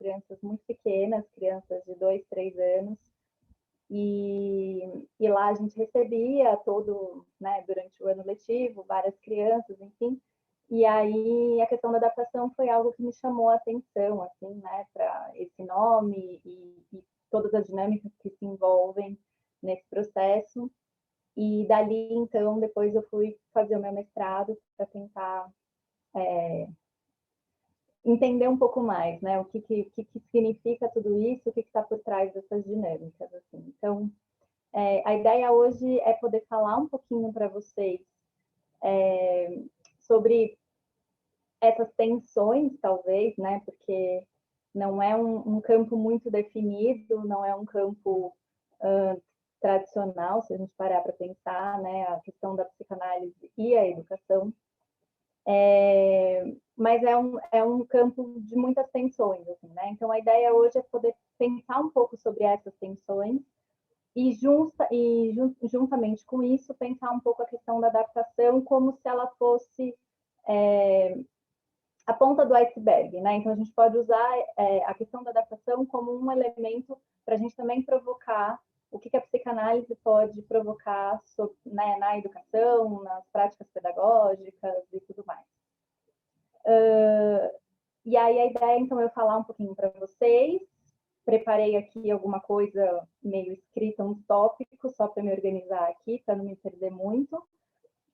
crianças muito pequenas, crianças de 2, 3 anos, e lá a gente recebia todo, né, durante o ano letivo, várias crianças, enfim, e aí a questão da adaptação foi algo que me chamou a atenção, assim, né, para esse nome e todas as dinâmicas que se envolvem nesse processo. E dali, então, depois eu fui fazer o meu mestrado para tentar entender um pouco mais, né, o que significa tudo isso, o que está por trás dessas dinâmicas, assim. Então, a ideia hoje é poder falar um pouquinho para vocês sobre essas tensões, talvez, né, porque não é um campo muito definido, não é um campo tradicional, se a gente parar para pensar, né, a questão da psicanálise e a educação, mas é um campo de muitas tensões, assim, né? Então a ideia hoje é poder pensar um pouco sobre essas tensões e, juntamente com isso, pensar um pouco a questão da adaptação como se ela fosse a ponta do iceberg, né? Então a gente pode usar a questão da adaptação como um elemento para a gente também provocar o que a psicanálise pode provocar sobre, né, na educação, nas práticas pedagógicas e tudo mais. E aí a ideia, então, é eu falar um pouquinho para vocês. Preparei aqui alguma coisa meio escrita, uns tópicos, só para me organizar aqui, para não me perder muito.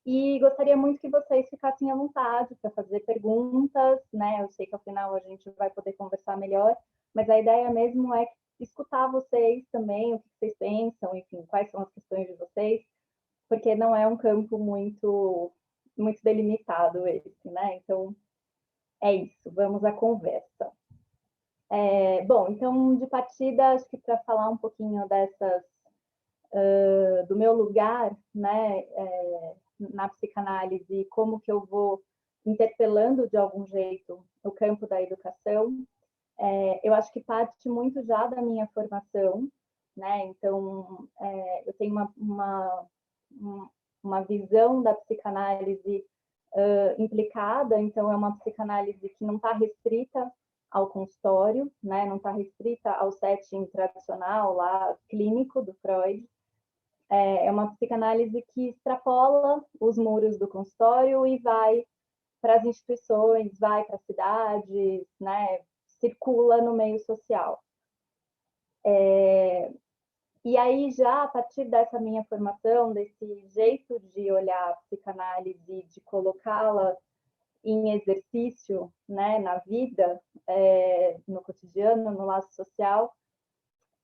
E gostaria muito que vocês ficassem à vontade para fazer perguntas, né? Eu sei que ao final a gente vai poder conversar melhor, mas a ideia mesmo é escutar vocês também, o que vocês pensam, enfim, quais são as questões de vocês, porque não é um campo muito delimitado esse, né? Então, é isso, vamos à conversa. Bom, então, de partida, acho que para falar um pouquinho do meu lugar, né, na psicanálise, como que eu vou interpelando de algum jeito o campo da educação, eu acho que parte muito já da minha formação, né? Então, eu tenho uma visão da psicanálise implicada, então é uma psicanálise que não está restrita ao consultório, né? Não está restrita ao setting tradicional lá clínico do Freud. É uma psicanálise que extrapola os muros do consultório e vai para as instituições, vai para as cidades, né? Circula no meio social. E aí, já a partir dessa minha formação, desse jeito de olhar a psicanálise, de colocá-la em exercício, né, na vida, no cotidiano, no laço social,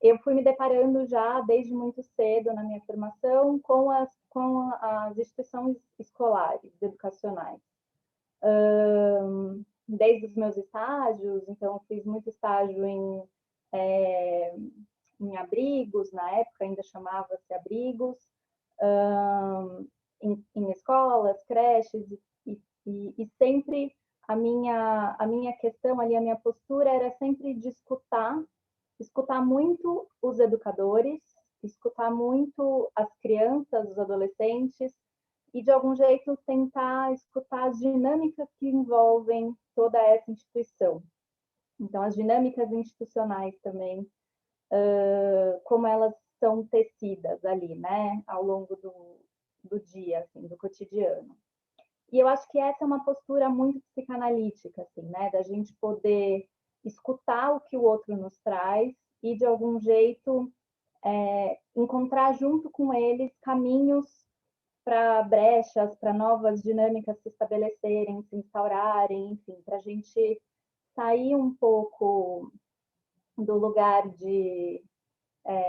eu fui me deparando já desde muito cedo na minha formação com as instituições escolares, educacionais. Desde os meus estágios, então eu fiz muito estágio em abrigos, na época ainda chamava-se abrigos, em escolas, creches, e sempre a minha questão ali, a minha postura era sempre de escutar muito os educadores, escutar muito as crianças, os adolescentes, e de algum jeito tentar escutar as dinâmicas que envolvem toda essa instituição. Então, as dinâmicas institucionais também, como elas são tecidas ali, né, ao longo do dia, assim, do cotidiano. E eu acho que essa é uma postura muito psicanalítica, assim, né, da gente poder escutar o que o outro nos traz e, de algum jeito, encontrar junto com eles caminhos para brechas, para novas dinâmicas se estabelecerem, se instaurarem, enfim, para a gente sair um pouco do lugar de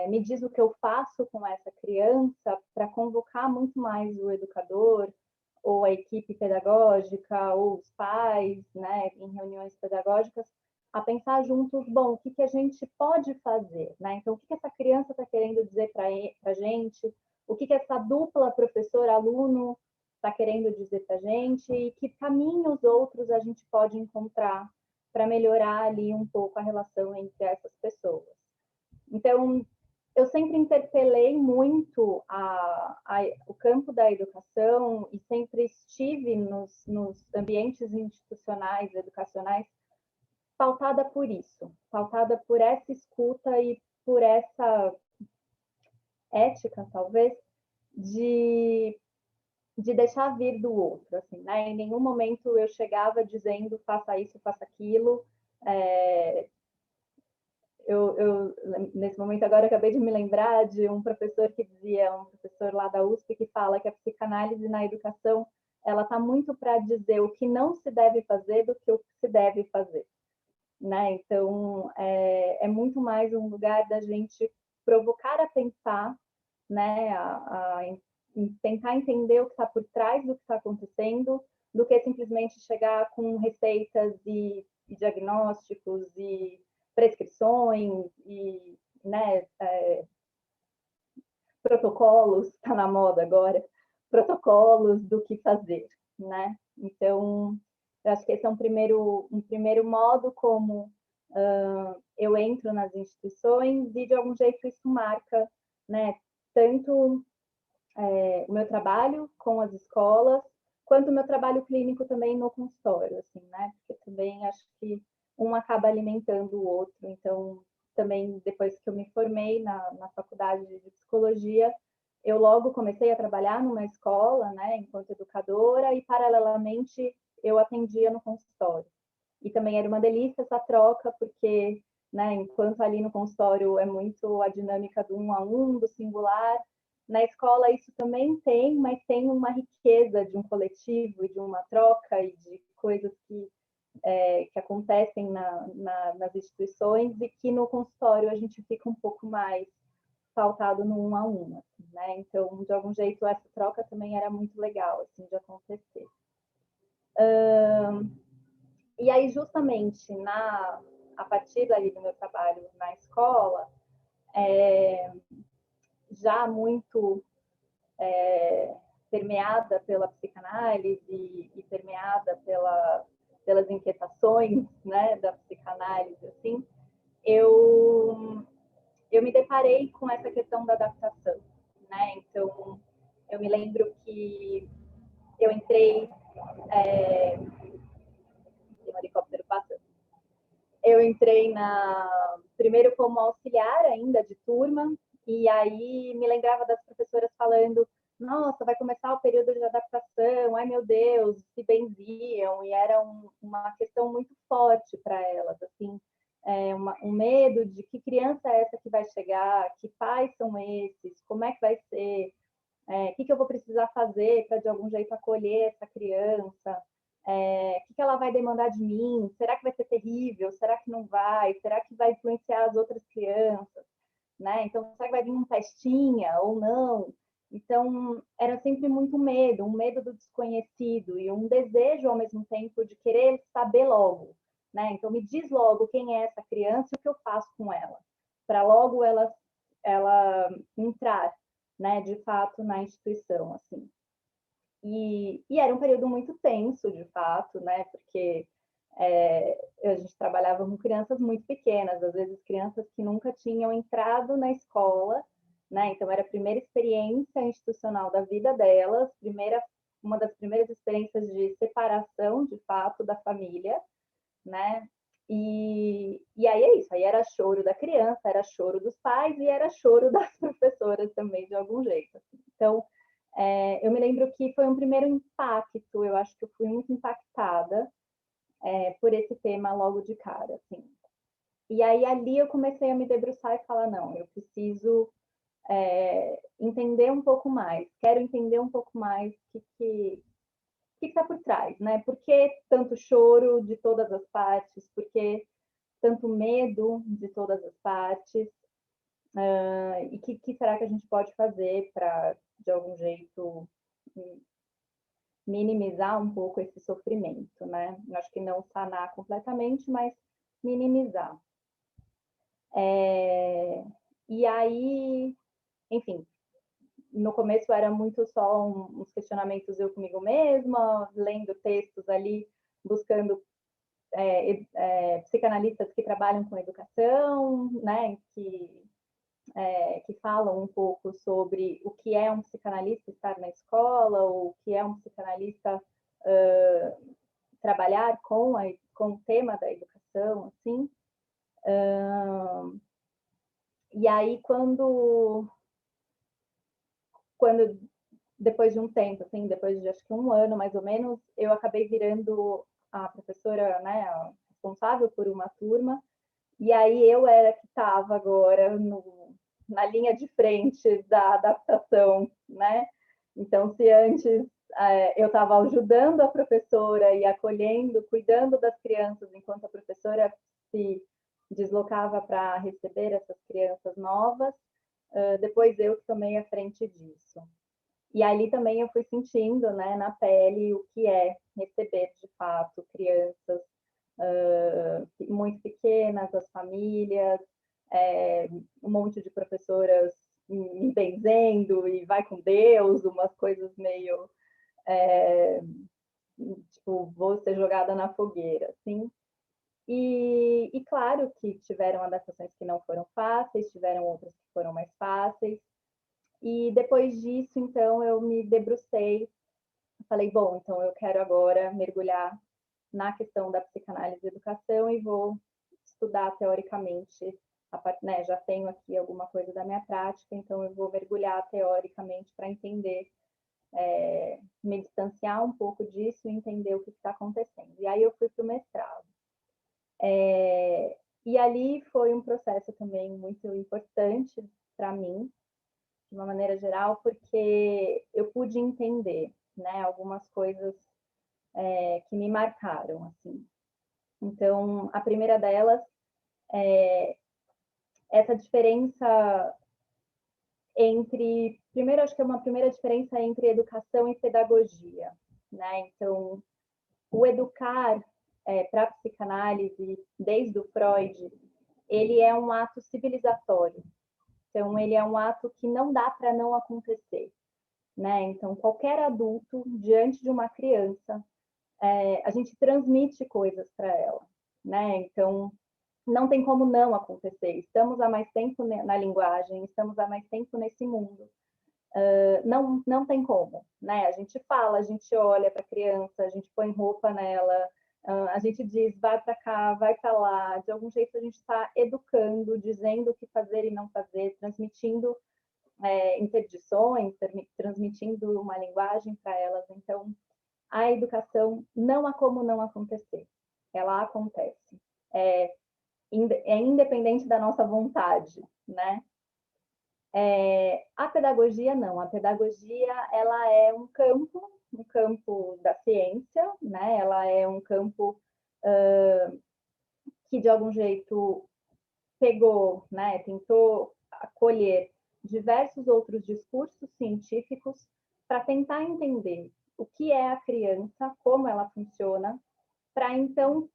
me diz o que eu faço com essa criança, para convocar muito mais o educador, ou a equipe pedagógica, ou os pais, né, em reuniões pedagógicas, a pensar juntos, bom, o que a gente pode fazer, né? Então, o que essa criança está querendo dizer para a gente, o que essa dupla professor-aluno está querendo dizer para a gente, e que caminhos outros a gente pode encontrar para melhorar ali um pouco a relação entre essas pessoas. Então, eu sempre interpelei muito o campo da educação e sempre estive nos ambientes institucionais, educacionais, pautada por isso, pautada por essa escuta e por essa ética, talvez, de, de deixar vir do outro, assim, né? Em nenhum momento eu chegava dizendo faça isso, faça aquilo. Nesse momento agora, eu acabei de me lembrar de um professor que dizia, um professor lá da USP, que fala que a psicanálise na educação, ela está muito para dizer o que não se deve fazer do que o que se deve fazer, né? Então, é muito mais um lugar da gente provocar a pensar, né? Tentar entender o que está por trás do que está acontecendo, do que simplesmente chegar com receitas e diagnósticos e prescrições e, né, protocolos, está na moda agora, protocolos do que fazer, né? Então, eu acho que esse é um primeiro modo como eu entro nas instituições e, de algum jeito, isso marca, né, tanto o meu trabalho com as escolas, quanto o meu trabalho clínico também no consultório, assim, né? Porque também acho que um acaba alimentando o outro. Então, também depois que eu me formei na faculdade de psicologia, eu logo comecei a trabalhar numa escola, né, enquanto educadora, e paralelamente eu atendia no consultório. E também era uma delícia essa troca, porque, né, enquanto ali no consultório é muito a dinâmica do 1 a 1, do singular, na escola isso também tem, mas tem uma riqueza de um coletivo e de uma troca e de coisas que acontecem nas instituições e que no consultório a gente fica um pouco mais pautado no 1 a 1, assim, né? Então, de algum jeito, essa troca também era muito legal, assim, de acontecer. E aí, justamente, a partir dali do meu trabalho na escola, já muito permeada pela psicanálise e permeada pelas inquietações, né, da psicanálise, assim, eu me deparei com essa questão da adaptação, né? Então, eu me lembro que eu entrei, tem um helicóptero passando, eu entrei primeiro como auxiliar ainda de turma, e aí me lembrava das professoras falando, nossa, vai começar o período de adaptação, ai meu Deus, se benziam, e era uma questão muito forte para elas, assim, um medo de que criança é essa que vai chegar, que pais são esses, como é que vai ser, o que eu vou precisar fazer para de algum jeito acolher essa criança, o que ela vai demandar de mim, será que vai ser terrível, será que não vai, será que vai influenciar as outras crianças, né? Então, será que vai vir um testinha ou não? Então, era sempre muito medo, um medo do desconhecido e um desejo, ao mesmo tempo, de querer saber logo, né? Então, me diz logo quem é essa criança e o que eu faço com ela, para logo ela entrar, né, de fato, na instituição, assim. E era um período muito tenso, de fato, né, porque a gente trabalhava com crianças muito pequenas, às vezes crianças que nunca tinham entrado na escola, né? Então era a primeira experiência institucional da vida delas, uma das primeiras experiências de separação, de fato, da família, né? E aí é isso, aí era choro da criança, era choro dos pais e era choro das professoras também, de algum jeito. Assim. Então, eu me lembro que foi um primeiro impacto, eu acho que eu fui muito impactada por esse tema logo de cara, assim. E aí ali eu comecei a me debruçar e falar, não, eu preciso entender um pouco mais, quero entender um pouco mais o que está por trás, né? Por que tanto choro de todas as partes? Por que tanto medo de todas as partes? E o que será que a gente pode fazer para, de algum jeito, minimizar um pouco esse sofrimento, né? Eu acho que não sanar completamente, mas minimizar. E aí, enfim, no começo era muito só uns questionamentos eu comigo mesma, lendo textos ali, buscando psicanalistas que trabalham com educação, né, que falam um pouco sobre o que é um psicanalista estar na escola, ou o que é um psicanalista trabalhar com o tema da educação. educação, assim. E aí, quando depois de um tempo, assim, depois de acho que um ano mais ou menos, eu acabei virando a professora, né, a responsável por uma turma, e aí eu era que estava agora na linha de frente da adaptação, né? Então, se antes eu estava ajudando a professora e acolhendo, cuidando das crianças, enquanto a professora se deslocava para receber essas crianças novas, depois eu que tomei a frente disso. E ali também eu fui sentindo, né, na pele o que é receber de fato crianças muito pequenas, as famílias, um monte de professoras me benzendo e vai com Deus, umas coisas meio tipo, vou ser jogada na fogueira, assim. E claro que tiveram adaptações que não foram fáceis, tiveram outras que foram mais fáceis. E depois disso, então, eu me debrucei, falei, bom, então eu quero agora mergulhar na questão da psicanálise e educação e vou estudar teoricamente, né, já tenho aqui alguma coisa da minha prática, então eu vou mergulhar teoricamente para entender, me distanciar um pouco disso e entender o que está acontecendo. E aí eu fui para o mestrado. E ali foi um processo também muito importante para mim, de uma maneira geral, porque eu pude entender, né, algumas coisas que me marcaram, assim. Então, a primeira delas é essa diferença entre, primeiro acho que é uma primeira diferença entre educação e pedagogia, né? Então, o educar para a psicanálise, desde o Freud, ele é um ato civilizatório. Então, ele é um ato que não dá para não acontecer, né? Então, qualquer adulto diante de uma criança, a gente transmite coisas para ela, né? Então, não tem como não acontecer. Estamos há mais tempo na linguagem, estamos há mais tempo nesse mundo. Não tem como, né? A gente fala, a gente olha para a criança, a gente põe roupa nela, a gente diz, vai para cá, vai para lá. De algum jeito a gente está educando, dizendo o que fazer e não fazer, transmitindo interdições, transmitindo uma linguagem para elas. Então, a educação não há como não acontecer. Ela acontece. É, é independente da nossa vontade, né? A pedagogia não. A pedagogia ela é um campo da ciência, né? Ela é um campo que de algum jeito pegou, né? Tentou acolher diversos outros discursos científicos para tentar entender o que é a criança, como ela funciona, para então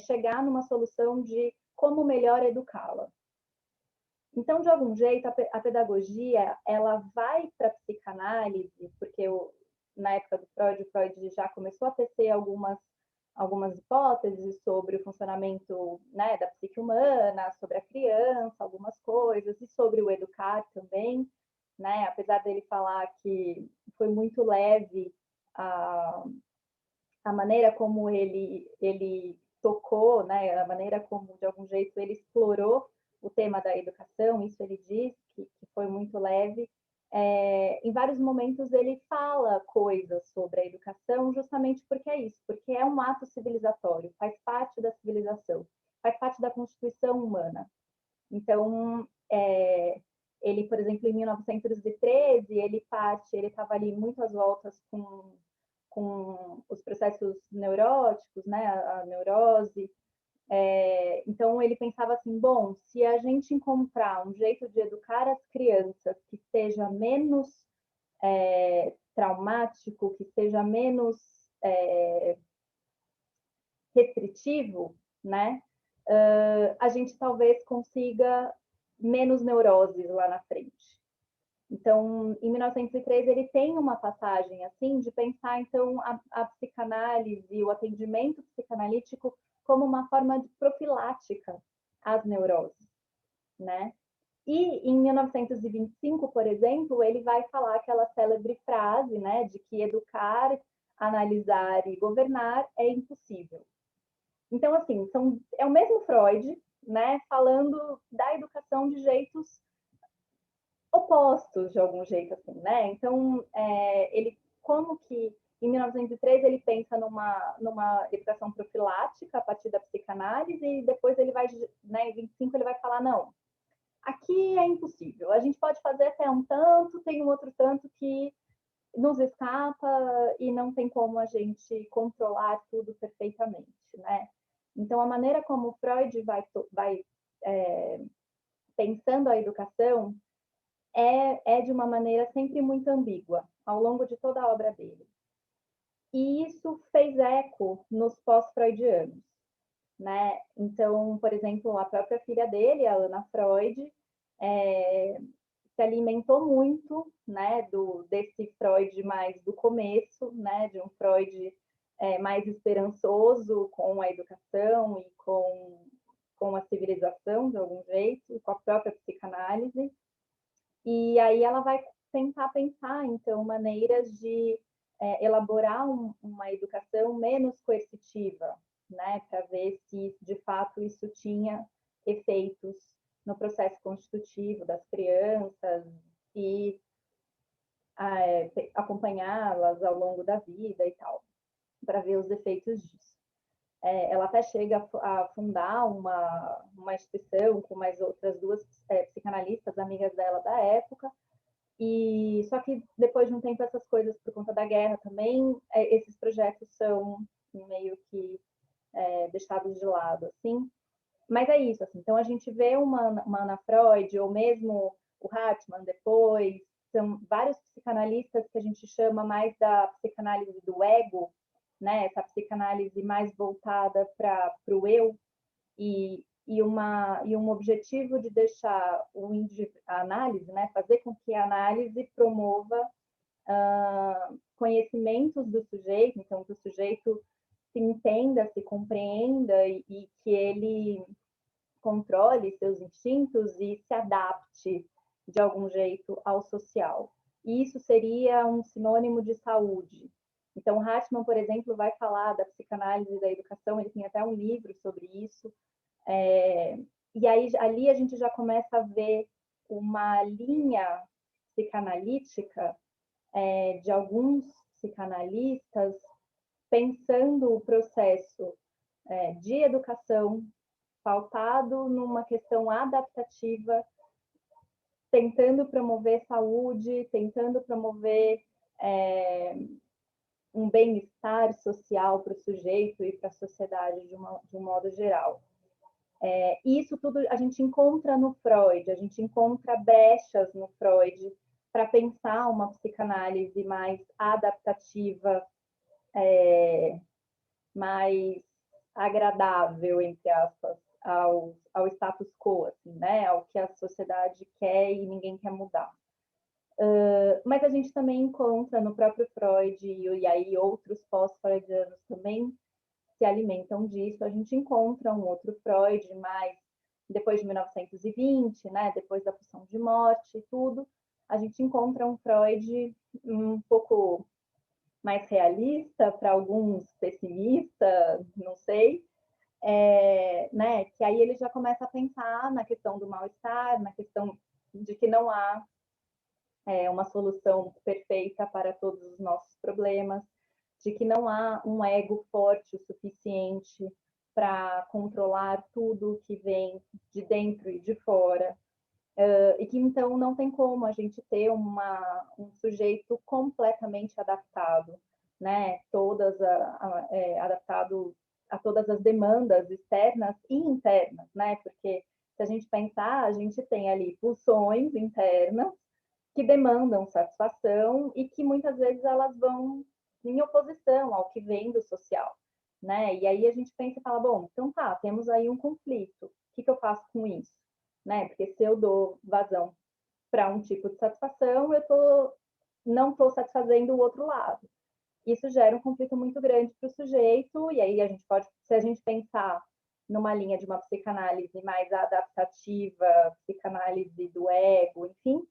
chegar numa solução de como melhor educá-la. Então, de algum jeito, a pedagogia ela vai para a psicanálise, porque na época do Freud, o Freud já começou a tecer algumas hipóteses sobre o funcionamento, né, da psique humana, sobre a criança, algumas coisas, e sobre o educar também, né? Apesar dele falar que foi muito leve a maneira como ele tocou, né, a maneira como, de algum jeito, ele explorou o tema da educação, isso ele diz, que foi muito leve. Em vários momentos ele fala coisas sobre a educação, justamente porque é isso, porque é um ato civilizatório, faz parte da civilização, faz parte da constituição humana. Então, ele, por exemplo, em 1913, ele estava ali muito às voltas com os processos neuróticos, né, a neurose. Então, ele pensava assim, bom, se a gente encontrar um jeito de educar as crianças que seja menos traumático, que seja menos restritivo, né, a gente talvez consiga menos neuroses lá na frente. Então, em 1913, ele tem uma passagem assim de pensar então a psicanálise, o atendimento psicanalítico como uma forma de profilática às neuroses, né? E em 1925, por exemplo, ele vai falar aquela célebre frase, né, de que educar, analisar e governar é impossível. Então, assim, é o mesmo Freud, né, falando da educação de jeitos opostos, de algum jeito, assim, né? Então, ele, como que em 1903 ele pensa numa educação profilática a partir da psicanálise e depois ele vai, né, em 25 ele vai falar, não, aqui é impossível, a gente pode fazer até um tanto, tem um outro tanto que nos escapa e não tem como a gente controlar tudo perfeitamente, né? Então, a maneira como Freud vai pensando a educação é de uma maneira sempre muito ambígua, ao longo de toda a obra dele. E isso fez eco nos pós-freudianos, né? Então, por exemplo, a própria filha dele, a Ana Freud, se alimentou muito, né, desse Freud mais do começo, né, de um Freud mais esperançoso com a educação e com a civilização, de algum jeito, com a própria psicanálise. E aí ela vai tentar pensar, então, maneiras de elaborar uma educação menos coercitiva, né, para ver se, de fato, isso tinha efeitos no processo constitutivo das crianças e acompanhá-las ao longo da vida e tal, para ver os efeitos disso. Ela até chega a fundar uma instituição com mais outras duas psicanalistas, amigas dela da época, e só que depois de um tempo essas coisas, por conta da guerra também, esses projetos são meio que deixados de lado, assim. Mas é isso, assim. Então a gente vê uma Ana Freud, ou mesmo o Hartmann depois, são vários psicanalistas que a gente chama mais da psicanálise do ego, né? Essa psicanálise mais voltada para o eu, e um objetivo de deixar a análise, né? Fazer com que a análise promova conhecimentos do sujeito, então que o sujeito se entenda, se compreenda e que ele controle seus instintos e se adapte de algum jeito ao social. E isso seria um sinônimo de saúde. Então, Hartmann, por exemplo, vai falar da psicanálise da educação, ele tem até um livro sobre isso. E aí, ali a gente já começa a ver uma linha psicanalítica de alguns psicanalistas pensando o processo de educação pautado numa questão adaptativa, tentando promover saúde, tentando promover um bem-estar social para o sujeito e para a sociedade de um modo geral. Isso tudo a gente encontra no Freud, a gente encontra brechas no Freud para pensar uma psicanálise mais adaptativa, mais agradável, entre aspas, ao status quo, assim, né? Ao que a sociedade quer e ninguém quer mudar. Mas a gente também encontra no próprio Freud, e aí outros pós-freudianos também se alimentam disso. A gente encontra um outro Freud, mais depois de 1920, né? Depois da pulsão de morte e tudo, a gente encontra um Freud um pouco mais realista, para alguns pessimista, não sei, né? Que aí ele já começa a pensar na questão do mal-estar, na questão de que não há uma solução perfeita para todos os nossos problemas, de que não há um ego forte o suficiente para controlar tudo que vem de dentro e de fora, e que então não tem como a gente ter um sujeito completamente adaptado, né? Adaptado a todas as demandas externas e internas, né? Porque se a gente pensar, a gente tem ali pulsões internas que demandam satisfação e que muitas vezes elas vão em oposição ao que vem do social, né? E aí a gente pensa e fala, bom, então tá, temos aí um conflito, o que eu faço com isso? Né? Porque se eu dou vazão para um tipo de satisfação, não estou satisfazendo o outro lado. Isso gera um conflito muito grande para o sujeito, e aí a gente pode, se a gente pensar numa linha de uma psicanálise mais adaptativa, psicanálise do ego, enfim,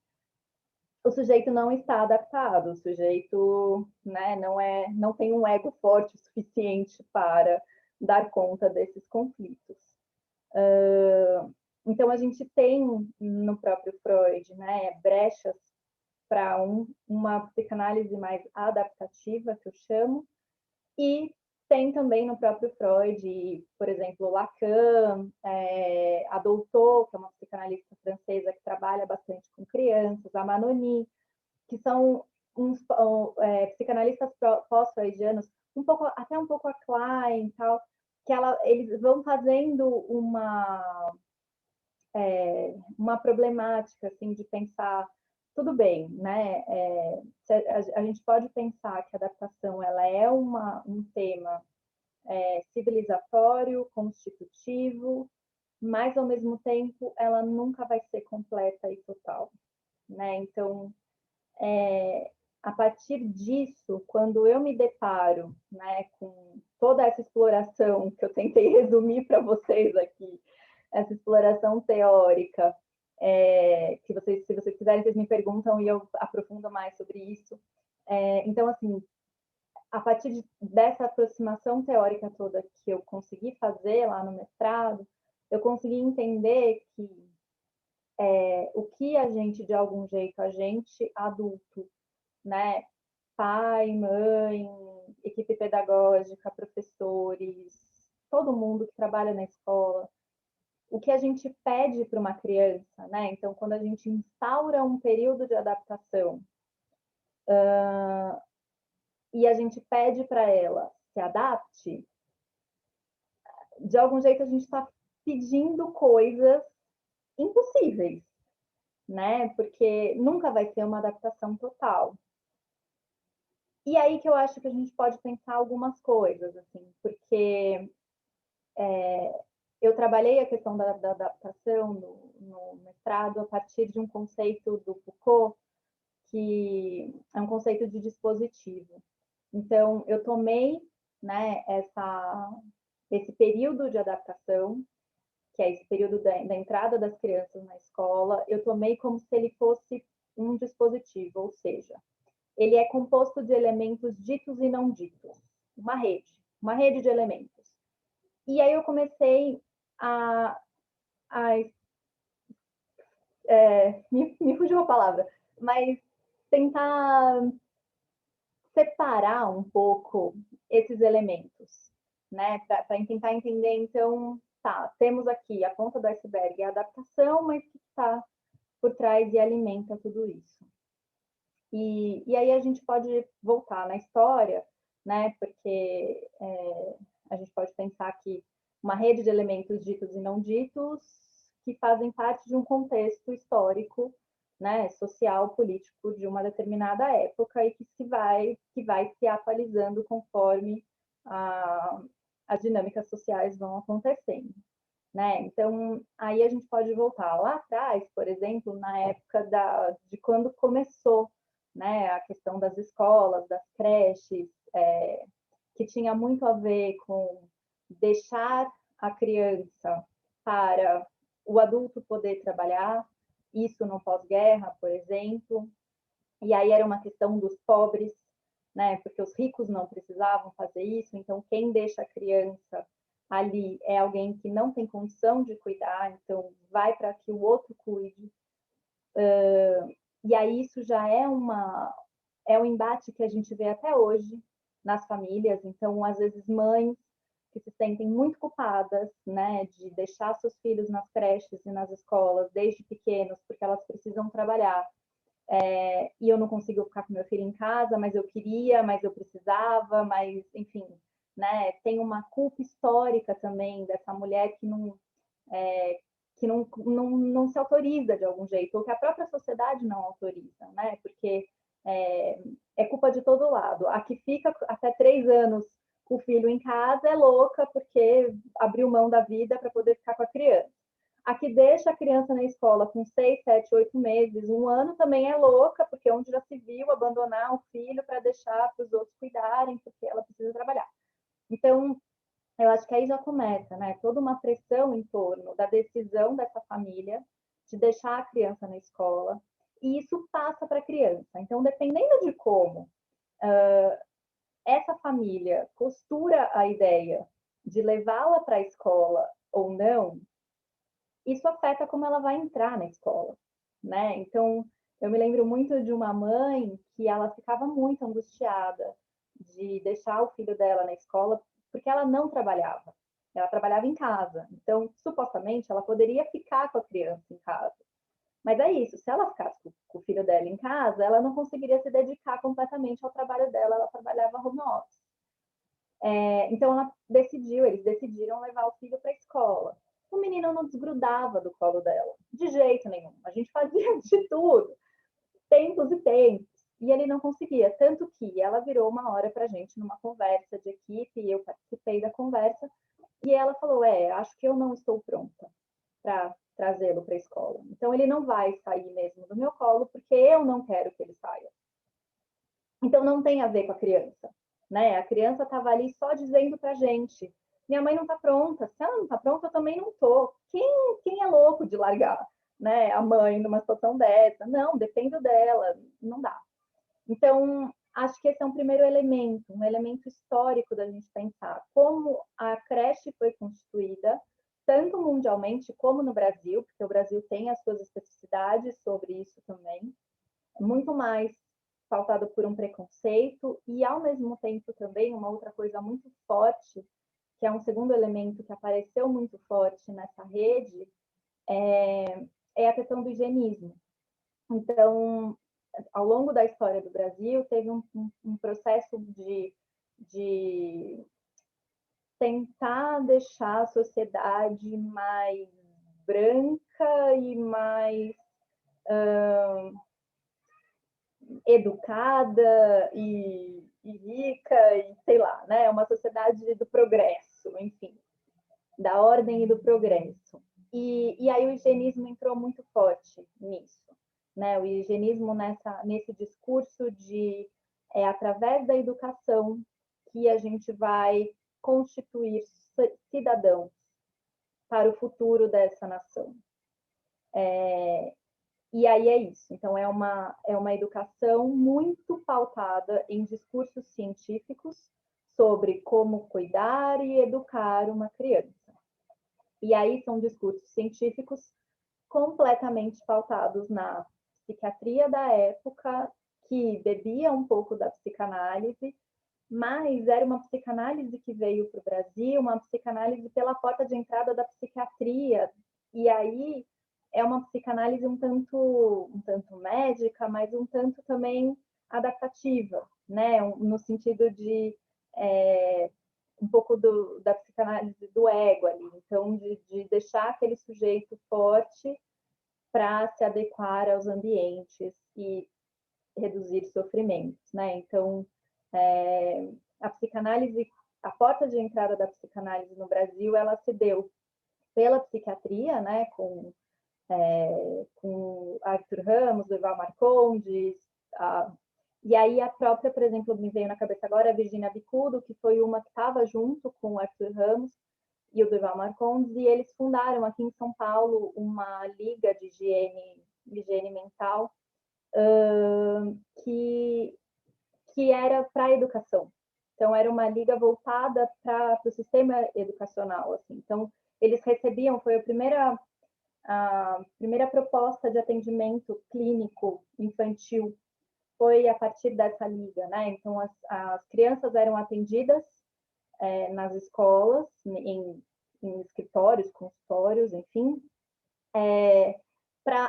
o sujeito não está adaptado, o sujeito, né, não tem um ego forte o suficiente para dar conta desses conflitos. Então, a gente tem no próprio Freud, né, brechas para uma psicanálise mais adaptativa, que eu chamo, e tem também no próprio Freud, por exemplo, Lacan, a Doutot, que é uma psicanalista francesa que trabalha bastante com crianças, a Manoni, que são uns psicanalistas pós-freudianos, até um pouco a Klein, tal, que eles vão fazendo uma problemática assim de pensar tudo bem, né? A gente pode pensar que a adaptação ela é um tema civilizatório, constitutivo, mas ao mesmo tempo ela nunca vai ser completa e total, né? Então, a partir disso, quando eu me deparo, né, com toda essa exploração que eu tentei resumir para vocês aqui, essa exploração teórica, que se vocês quiserem, vocês me perguntam e eu aprofundo mais sobre isso. Então, assim, a partir dessa aproximação teórica toda que eu consegui fazer lá no mestrado, eu consegui entender que o que a gente, de algum jeito, a gente adulto, né, pai, mãe, equipe pedagógica, professores, todo mundo que trabalha na escola, o que a gente pede para uma criança, né? Então, quando a gente instaura um período de adaptação e a gente pede para ela se adapte, de algum jeito a gente está pedindo coisas impossíveis, né? Porque nunca vai ser uma adaptação total. E aí que eu acho que a gente pode pensar algumas coisas, assim, porque eu trabalhei a questão da adaptação no mestrado a partir de um conceito do Foucault, que é um conceito de dispositivo. Então, eu tomei, né, esse período de adaptação, que é esse período da entrada das crianças na escola, eu tomei como se ele fosse um dispositivo, ou seja, ele é composto de elementos ditos e não ditos, uma rede de elementos. E aí eu comecei a me fugiu a palavra, mas tentar separar um pouco esses elementos, né? Para tentar entender, então, tá, temos aqui a ponta do iceberg, a adaptação, mas o que está por trás e alimenta tudo isso. E aí a gente pode voltar na história, né? Porque a gente pode pensar que uma rede de elementos ditos e não ditos que fazem parte de um contexto histórico, né, social, político de uma determinada época e que vai se atualizando conforme as dinâmicas sociais vão acontecendo, né? Então, aí a gente pode voltar lá atrás, por exemplo, na época de quando começou, né, a questão das escolas, das creches, que tinha muito a ver com deixar a criança para o adulto poder trabalhar, isso no pós-guerra, por exemplo, e aí era uma questão dos pobres, né, porque os ricos não precisavam fazer isso, então quem deixa a criança ali é alguém que não tem condição de cuidar, então vai para que o outro cuide. E aí isso já é um embate que a gente vê até hoje nas famílias. Então, às vezes, mães que se sentem muito culpadas, né, de deixar seus filhos nas creches e nas escolas desde pequenos, porque elas precisam trabalhar. E eu não consigo ficar com meu filho em casa, mas eu queria, mas eu precisava, mas, enfim, né, tem uma culpa histórica também dessa mulher que não se autoriza de algum jeito, ou que a própria sociedade não autoriza, né? Porque é culpa de todo lado. A que fica até 3 anos com o filho em casa é louca porque abriu mão da vida para poder ficar com a criança. A que deixa a criança na escola com 6, 7, 8 meses, 1 ano, também é louca, porque onde já se viu abandonar o filho para deixar para os outros cuidarem, porque ela precisa trabalhar. Então, eu acho que aí já começa, né? Toda uma pressão em torno da decisão dessa família de deixar a criança na escola, e isso passa para a criança. Então, dependendo de como essa família costura a ideia de levá-la para a escola ou não, isso afeta como ela vai entrar na escola, né? Então, eu me lembro muito de uma mãe que ela ficava muito angustiada de deixar o filho dela na escola, porque ela não trabalhava. Ela trabalhava em casa. Então, supostamente, ela poderia ficar com a criança em casa. Mas é isso, se ela ficasse com o filho dela em casa, ela não conseguiria se dedicar completamente ao trabalho dela, ela trabalhava home office. Então eles decidiram levar o filho para a escola. O menino não desgrudava do colo dela, de jeito nenhum. A gente fazia de tudo, tempos e tempos, e ele não conseguia. Tanto que ela virou uma hora para a gente numa conversa de equipe, e eu participei da conversa, e ela falou: acho que eu não estou pronta para trazê-lo para a escola. Então ele não vai sair mesmo do meu colo, porque eu não quero que ele saia. Então não tem a ver com a criança, né? A criança estava ali só dizendo para a gente: minha mãe não está pronta. Se ela não está pronta, eu também não estou. Quem é louco de largar, né? A mãe numa situação dessa? Não, dependo dela, não dá. Então acho que esse é um primeiro elemento, um elemento histórico da gente pensar como a creche foi constituída, tanto mundialmente como no Brasil, porque o Brasil tem as suas especificidades sobre isso também, muito mais pautado por um preconceito e, ao mesmo tempo, também uma outra coisa muito forte, que é um segundo elemento que apareceu muito forte nessa rede, é a questão do higienismo. Então, ao longo da história do Brasil, teve um processo de tentar deixar a sociedade mais branca e mais educada e rica e sei lá, né? Uma sociedade do progresso, enfim, da ordem e do progresso. E aí o higienismo entrou muito forte nisso, né? O higienismo nesse discurso de através da educação que a gente vai constituir cidadãos para o futuro dessa nação. E aí é isso. Então, é uma educação muito pautada em discursos científicos sobre como cuidar e educar uma criança. E aí são discursos científicos completamente pautados na psiquiatria da época, que bebia um pouco da psicanálise, mas era uma psicanálise que veio para o Brasil, uma psicanálise pela porta de entrada da psiquiatria. E aí é uma psicanálise um tanto médica, mas um tanto também adaptativa, né? No sentido de um pouco da psicanálise do ego ali, então de deixar aquele sujeito forte para se adequar aos ambientes e reduzir sofrimentos, né? Então, a psicanálise, a porta de entrada da psicanálise no Brasil, ela se deu pela psiquiatria, né? Com Arthur Ramos, Durval Marcondes, e aí a própria, por exemplo, me veio na cabeça agora a Virginia Bicudo, que foi uma que estava junto com o Arthur Ramos e o Durval Marcondes, e eles fundaram aqui em São Paulo uma liga de higiene mental que era para a educação. Então, era uma liga voltada para o sistema educacional. Assim. Então, eles recebiam, foi a primeira proposta de atendimento clínico infantil foi a partir dessa liga, né? Então, as crianças eram atendidas nas escolas, em escritórios, consultórios, enfim, para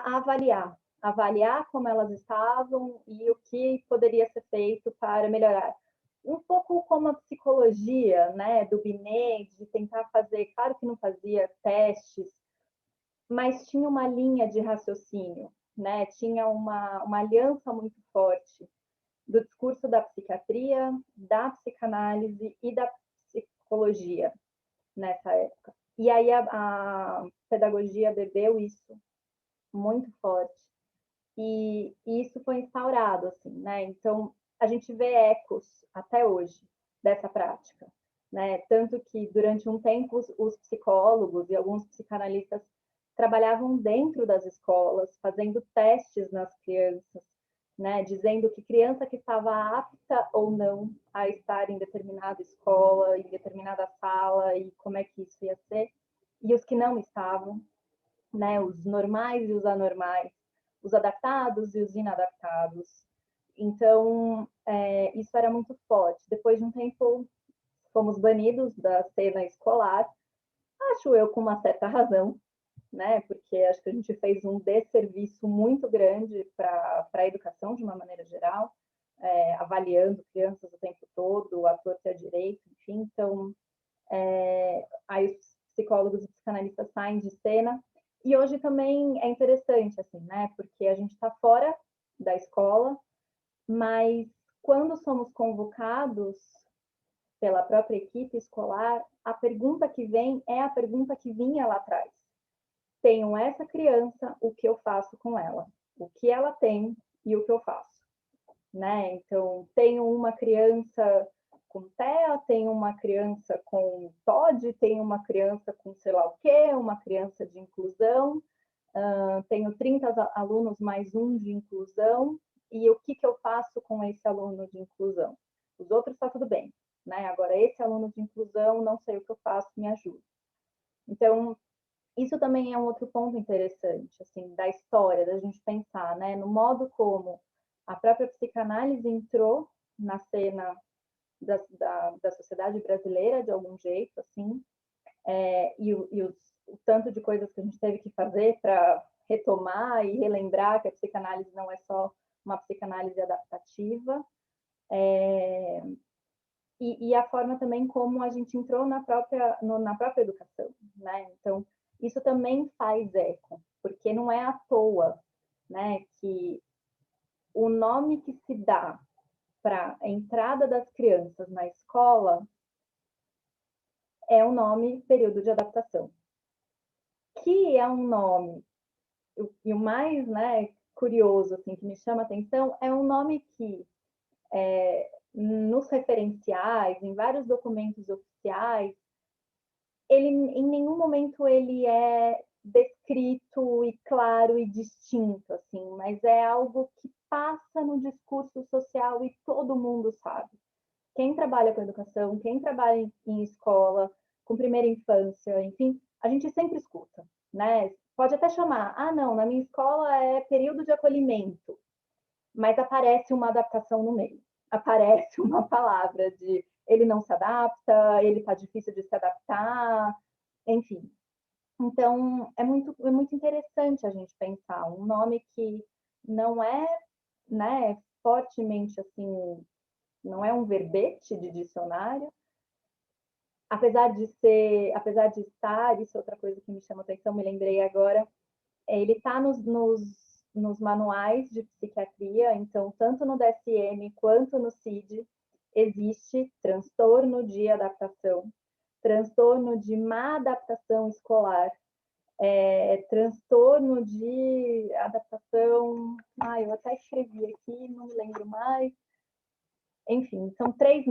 avaliar como elas estavam e o que poderia ser feito para melhorar. Um pouco como a psicologia, né, do Binet, de tentar fazer, claro que não fazia testes, mas tinha uma linha de raciocínio, né? Tinha uma aliança muito forte do discurso da psiquiatria, da psicanálise e da psicologia nessa época. E aí a pedagogia bebeu isso muito forte e isso foi instaurado, assim, né? Então a gente vê ecos até hoje dessa prática, né? Tanto que durante um tempo os psicólogos e alguns psicanalistas trabalhavam dentro das escolas, fazendo testes nas crianças, né, dizendo que criança que estava apta ou não a estar em determinada escola, em determinada sala, e como é que isso ia ser, e os que não estavam, né, os normais e os anormais, os adaptados e os inadaptados. Então, isso era muito forte. Depois de um tempo, fomos banidos da cena escolar, acho eu com uma certa razão, né? Porque acho que a gente fez um desserviço muito grande para a educação de uma maneira geral, avaliando crianças o tempo todo, à torta e à direita, enfim. Então, aí os psicólogos e psicanalistas saem de cena. E hoje também é interessante, assim, né? Porque a gente está fora da escola, mas quando somos convocados pela própria equipe escolar, a pergunta que vem é a pergunta que vinha lá atrás. Tenho essa criança, o que eu faço com ela? O que ela tem e o que eu faço? Né? Então, tenho uma criança com TEA, tenho uma criança com TOD, tenho uma criança com sei lá o quê, uma criança de inclusão, tenho 30 alunos mais um de inclusão, e o que eu faço com esse aluno de inclusão? Os outros está tudo bem, né? Agora, esse aluno de inclusão, não sei o que eu faço, me ajuda. Então, isso também é um outro ponto interessante, assim, da história, da gente pensar, né? No modo como a própria psicanálise entrou na cena da sociedade brasileira, de algum jeito, assim, o tanto de coisas que a gente teve que fazer para retomar e relembrar que a psicanálise não é só uma psicanálise adaptativa, e a forma também como a gente entrou na própria educação, né? Então, isso também faz eco, porque não é à toa, né, que o nome que se dá para a entrada das crianças na escola é o nome período de adaptação, que é um nome, e o mais, né, curioso, assim, que me chama a atenção, é um nome que nos referenciais, em vários documentos oficiais, ele em nenhum momento ele é descrito e claro e distinto, assim, mas é algo que passa no discurso social e todo mundo sabe. Quem trabalha com educação, quem trabalha em escola, com primeira infância, enfim, a gente sempre escuta, né? Pode até chamar, não, na minha escola é período de acolhimento, mas aparece uma adaptação no meio. Aparece uma palavra de ele não se adapta, ele está difícil de se adaptar, enfim. Então, é muito interessante a gente pensar um nome que não é, né, fortemente assim, não é um verbete de dicionário, apesar de estar, isso é outra coisa que me chama atenção, me lembrei agora, ele está nos manuais de psiquiatria, então, tanto no DSM quanto no CID, existe transtorno de adaptação, transtorno de má adaptação escolar, transtorno de adaptação. Eu até escrevi aqui, não me lembro mais. Enfim, são três,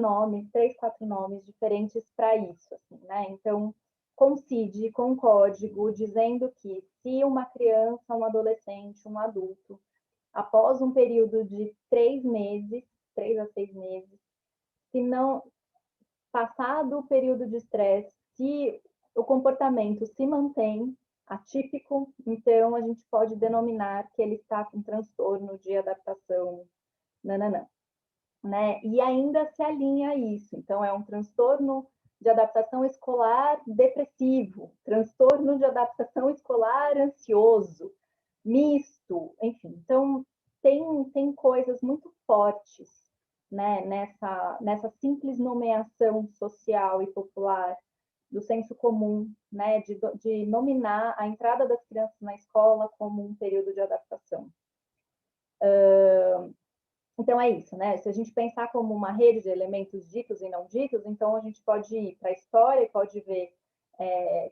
quatro nomes diferentes para isso, assim, né? Então, coincide com código dizendo que se uma criança, um adolescente, um adulto, após um período de 3 meses, 3 a 6 meses, se não passado o período de estresse, se o comportamento se mantém atípico, então a gente pode denominar que ele está com transtorno de adaptação, nananã. Né? E ainda se alinha a isso. Então, é um transtorno de adaptação escolar depressivo, transtorno de adaptação escolar ansioso, misto, enfim. Então, tem coisas muito fortes, né, nessa simples nomeação social e popular do senso comum, né, de nominar a entrada das crianças na escola como um período de adaptação. Então é isso, né? Se a gente pensar como uma rede de elementos ditos e não ditos, então a gente pode ir para a história e pode ver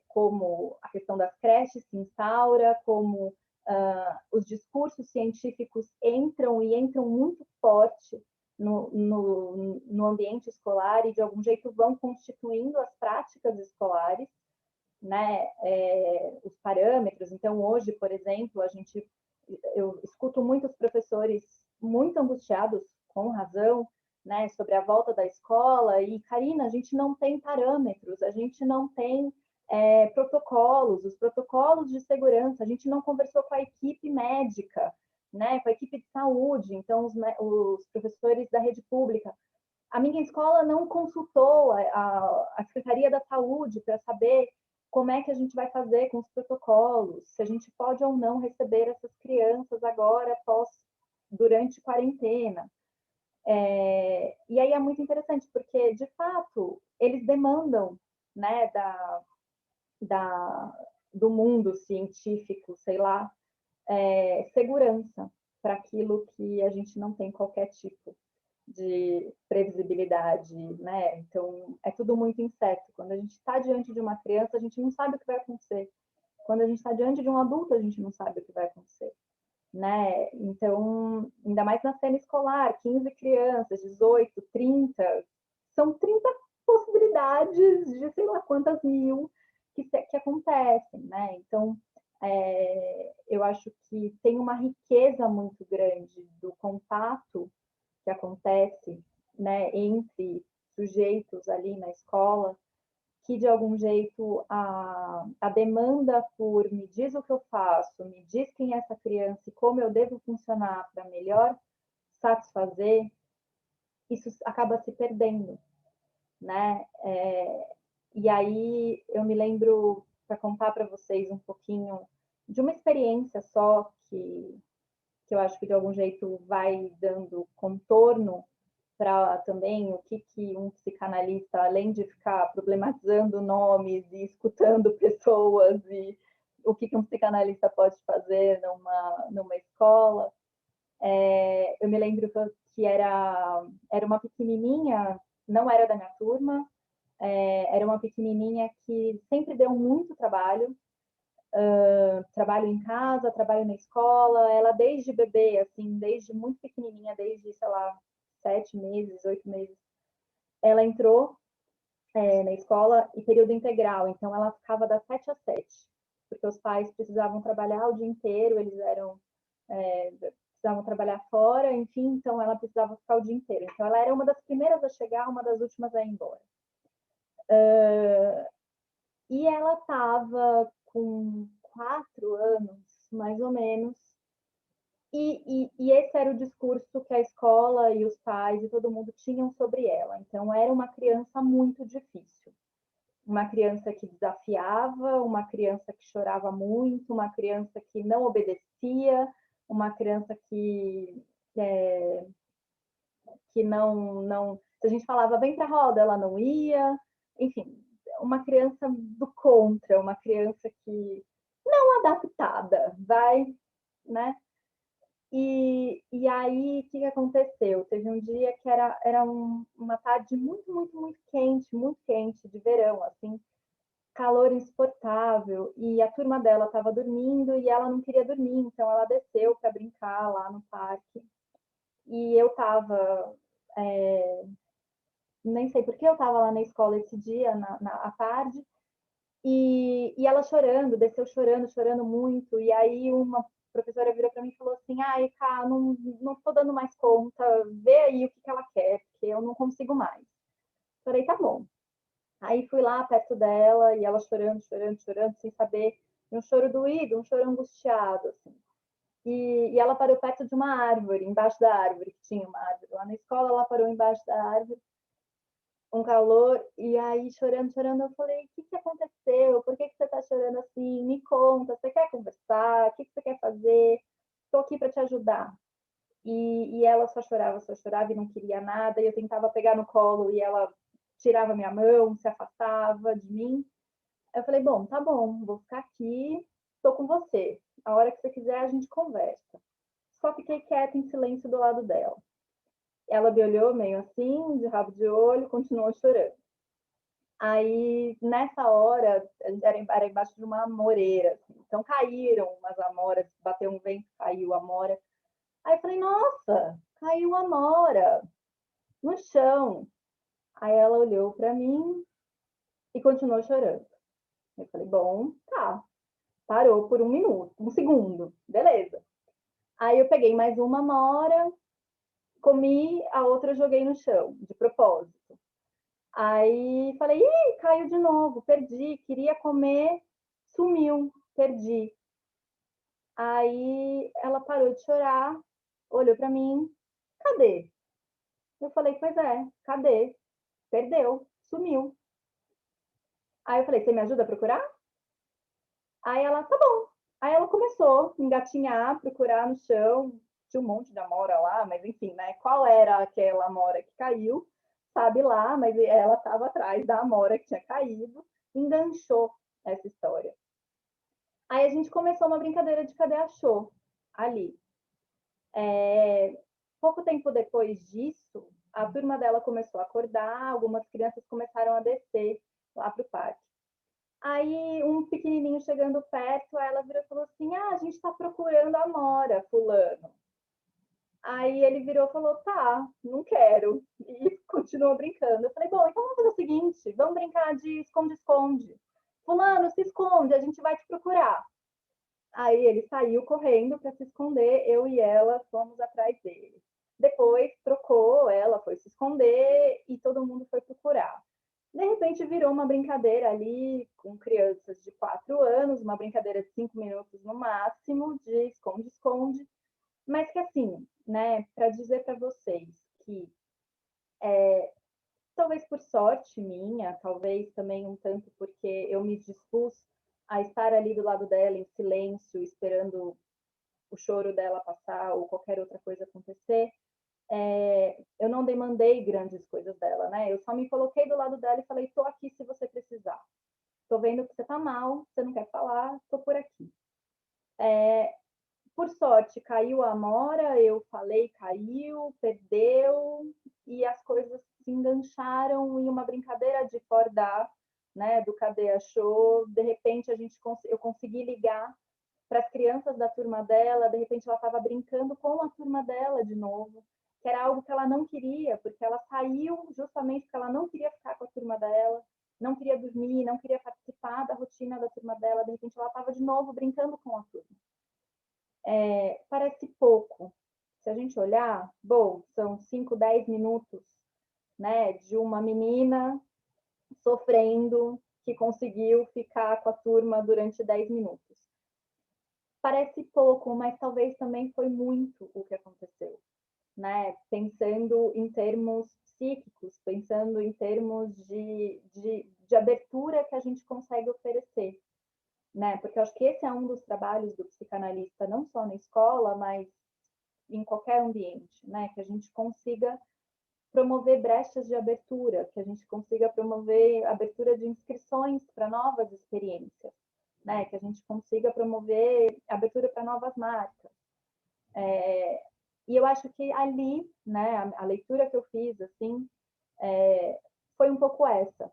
como a questão das creches se instaura, como os discursos científicos entram e entram muito forte no ambiente escolar e de algum jeito vão constituindo as práticas escolares, né? Os parâmetros. Então hoje, por exemplo, eu escuto muitos professores muito angustiados, com razão, né, sobre a volta da escola. E, Karina, a gente não tem parâmetros, a gente não tem protocolos, os protocolos de segurança, a gente não conversou com a equipe médica, né, com a equipe de saúde, então os professores da rede pública. A minha escola não consultou a Secretaria da Saúde para saber como é que a gente vai fazer com os protocolos, se a gente pode ou não receber essas crianças agora, durante quarentena. E aí é muito interessante, porque, de fato, eles demandam, né, do mundo científico, sei lá, segurança para aquilo que a gente não tem qualquer tipo de previsibilidade, né? Então, é tudo muito incerto. Quando a gente está diante de uma criança, a gente não sabe o que vai acontecer. Quando a gente está diante de um adulto, a gente não sabe o que vai acontecer, né? Então, ainda mais na cena escolar, 15 crianças, 18, 30, são 30 possibilidades de sei lá quantas mil que acontecem, né? Então, eu acho que tem uma riqueza muito grande do contato que acontece, né, entre sujeitos ali na escola, que de algum jeito a demanda por me diz o que eu faço, me diz quem é essa criança e como eu devo funcionar para melhor satisfazer, isso acaba se perdendo, né? E aí eu me lembro, para contar para vocês um pouquinho de uma experiência só que eu acho que de algum jeito vai dando contorno para também o que um psicanalista, além de ficar problematizando nomes e escutando pessoas, e o que um psicanalista pode fazer numa escola. Eu me lembro que era uma pequenininha, não era da minha turma, era uma pequenininha que sempre deu muito trabalho, trabalho em casa, trabalho na escola, ela desde bebê, assim, desde muito pequenininha, desde, sei lá, 7 meses, 8 meses, ela entrou na escola e período integral, então ela ficava das 7 às 7, porque os pais precisavam trabalhar o dia inteiro, eles precisavam trabalhar fora, enfim, então ela precisava ficar o dia inteiro. Então ela era uma das primeiras a chegar, uma das últimas a ir embora. E ela estava com 4 anos, mais ou menos, e esse era o discurso que a escola e os pais e todo mundo tinham sobre ela. Então, era uma criança muito difícil. Uma criança que desafiava, uma criança que chorava muito, uma criança que não obedecia, uma criança que não. Se a gente falava, vem para a roda, ela não ia. Enfim, uma criança do contra, uma criança que não adaptada, vai, né? E aí, o que aconteceu? Teve um dia que era uma tarde muito, muito quente, de verão, assim, calor insuportável, e a turma dela estava dormindo e ela não queria dormir, então ela desceu para brincar lá no parque. E eu estava, nem sei porque eu estava lá na escola esse dia, à tarde, e ela chorando, desceu chorando, chorando muito. E aí uma professora virou para mim e falou assim: ai, Cá, não estou dando mais conta, vê aí o que ela quer, porque eu não consigo mais. Falei, tá bom. Aí fui lá perto dela e ela chorando, chorando, chorando, sem saber, um choro doído, um choro angustiado, assim. E ela parou perto de uma árvore, embaixo da árvore, que tinha uma árvore lá na escola, ela parou embaixo da árvore, um calor, e aí chorando, chorando, eu falei, o que aconteceu? Por que você está chorando assim? Me conta, você quer conversar? O que você quer fazer? Estou aqui para te ajudar. E ela só chorava e não queria nada, e eu tentava pegar no colo e ela tirava minha mão, se afastava de mim. Eu falei, bom, tá bom, vou ficar aqui, estou com você. A hora que você quiser, a gente conversa. Só fiquei quieta em silêncio do lado dela. Ela me olhou meio assim, de rabo de olho, continuou chorando. Aí, nessa hora, era embaixo de uma amoreira, assim. Então caíram umas amoras, bateu um vento, caiu a amora. Aí eu falei, nossa, caiu a amora no chão. Aí ela olhou para mim e continuou chorando. Eu falei, bom, tá. Parou por 1 minuto, 1 segundo, beleza. Aí eu peguei mais uma amora comi, a outra eu joguei no chão, de propósito. Aí falei, ih, caiu de novo, perdi, queria comer, sumiu, perdi. Aí ela parou de chorar, olhou para mim, cadê? Eu falei, pois é, cadê? Perdeu, sumiu. Aí eu falei, você me ajuda a procurar? Aí ela, tá bom. Aí ela começou a engatinhar, procurar no chão, tinha um monte de amora lá, mas enfim, né? Qual era aquela amora que caiu? Sabe lá, mas ela estava atrás da amora que tinha caído, enganchou essa história. Aí a gente começou uma brincadeira de cadê achou ali. Pouco tempo depois disso, a turma dela começou a acordar, algumas crianças começaram a descer lá para o parque. Aí um pequenininho chegando perto, ela virou e falou assim: ah, a gente está procurando a Amora, fulano. Aí ele virou e falou: tá, não quero. E continuou brincando. Eu falei: bom, então vamos fazer o seguinte: vamos brincar de esconde-esconde. Fulano, se esconde, a gente vai te procurar. Aí ele saiu correndo para se esconder, eu e ela fomos atrás dele. Depois trocou, ela foi se esconder e todo mundo foi procurar. De repente virou uma brincadeira ali com crianças de 4 anos, uma brincadeira de 5 minutos no máximo, de esconde-esconde, mas que assim, né, para dizer para vocês que talvez por sorte minha, talvez também um tanto porque eu me dispus a estar ali do lado dela em silêncio, esperando o choro dela passar ou qualquer outra coisa acontecer, eu não demandei grandes coisas dela, né? Eu só me coloquei do lado dela e falei: tô aqui se você precisar. Tô vendo que você tá mal, você não quer falar, tô por aqui. Por sorte, caiu a amora, eu falei, caiu, perdeu, e as coisas se engancharam em uma brincadeira de acordar, né? Do cadê achou. De repente, eu consegui ligar para as crianças da turma dela, de repente ela estava brincando com a turma dela de novo, que era algo que ela não queria, porque ela saiu justamente porque ela não queria ficar com a turma dela, não queria dormir, não queria participar da rotina da turma dela, de repente ela estava de novo brincando com a turma. Parece pouco. Se a gente olhar, bom, são 5, 10 minutos, né, de uma menina sofrendo que conseguiu ficar com a turma durante 10 minutos. Parece pouco, mas talvez também foi muito o que aconteceu, né? Pensando em termos psíquicos, pensando em termos de abertura que a gente consegue oferecer, né? Porque eu acho que esse é um dos trabalhos do psicanalista, não só na escola, mas em qualquer ambiente, né? Que a gente consiga promover brechas de abertura, que a gente consiga promover abertura de inscrições para novas experiências, né? Que a gente consiga promover abertura para novas marcas. E eu acho que ali, né, a leitura que eu fiz, assim, foi um pouco essa,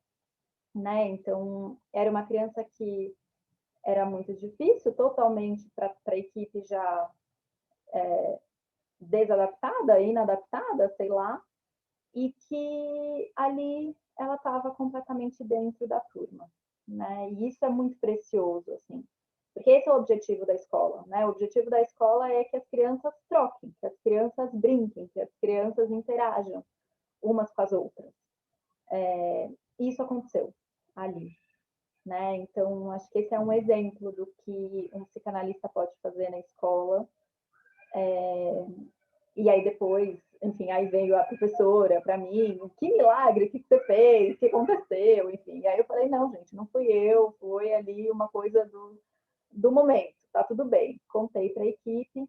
né? Então, era uma criança que era muito difícil, totalmente para a equipe já desadaptada, inadaptada, sei lá, e que ali ela estava completamente dentro da turma, né? E isso é muito precioso, assim, porque esse é o objetivo da escola, né? O objetivo da escola é que as crianças troquem, que as crianças brinquem, que as crianças interajam umas com as outras. E isso aconteceu ali, né? Então, acho que esse é um exemplo do que um psicanalista pode fazer na escola. E aí depois, enfim, aí veio a professora para mim, que milagre, o que você fez, o que aconteceu, enfim. E aí eu falei, não, gente, não fui eu, foi ali uma coisa do momento, tá tudo bem. Contei para a equipe,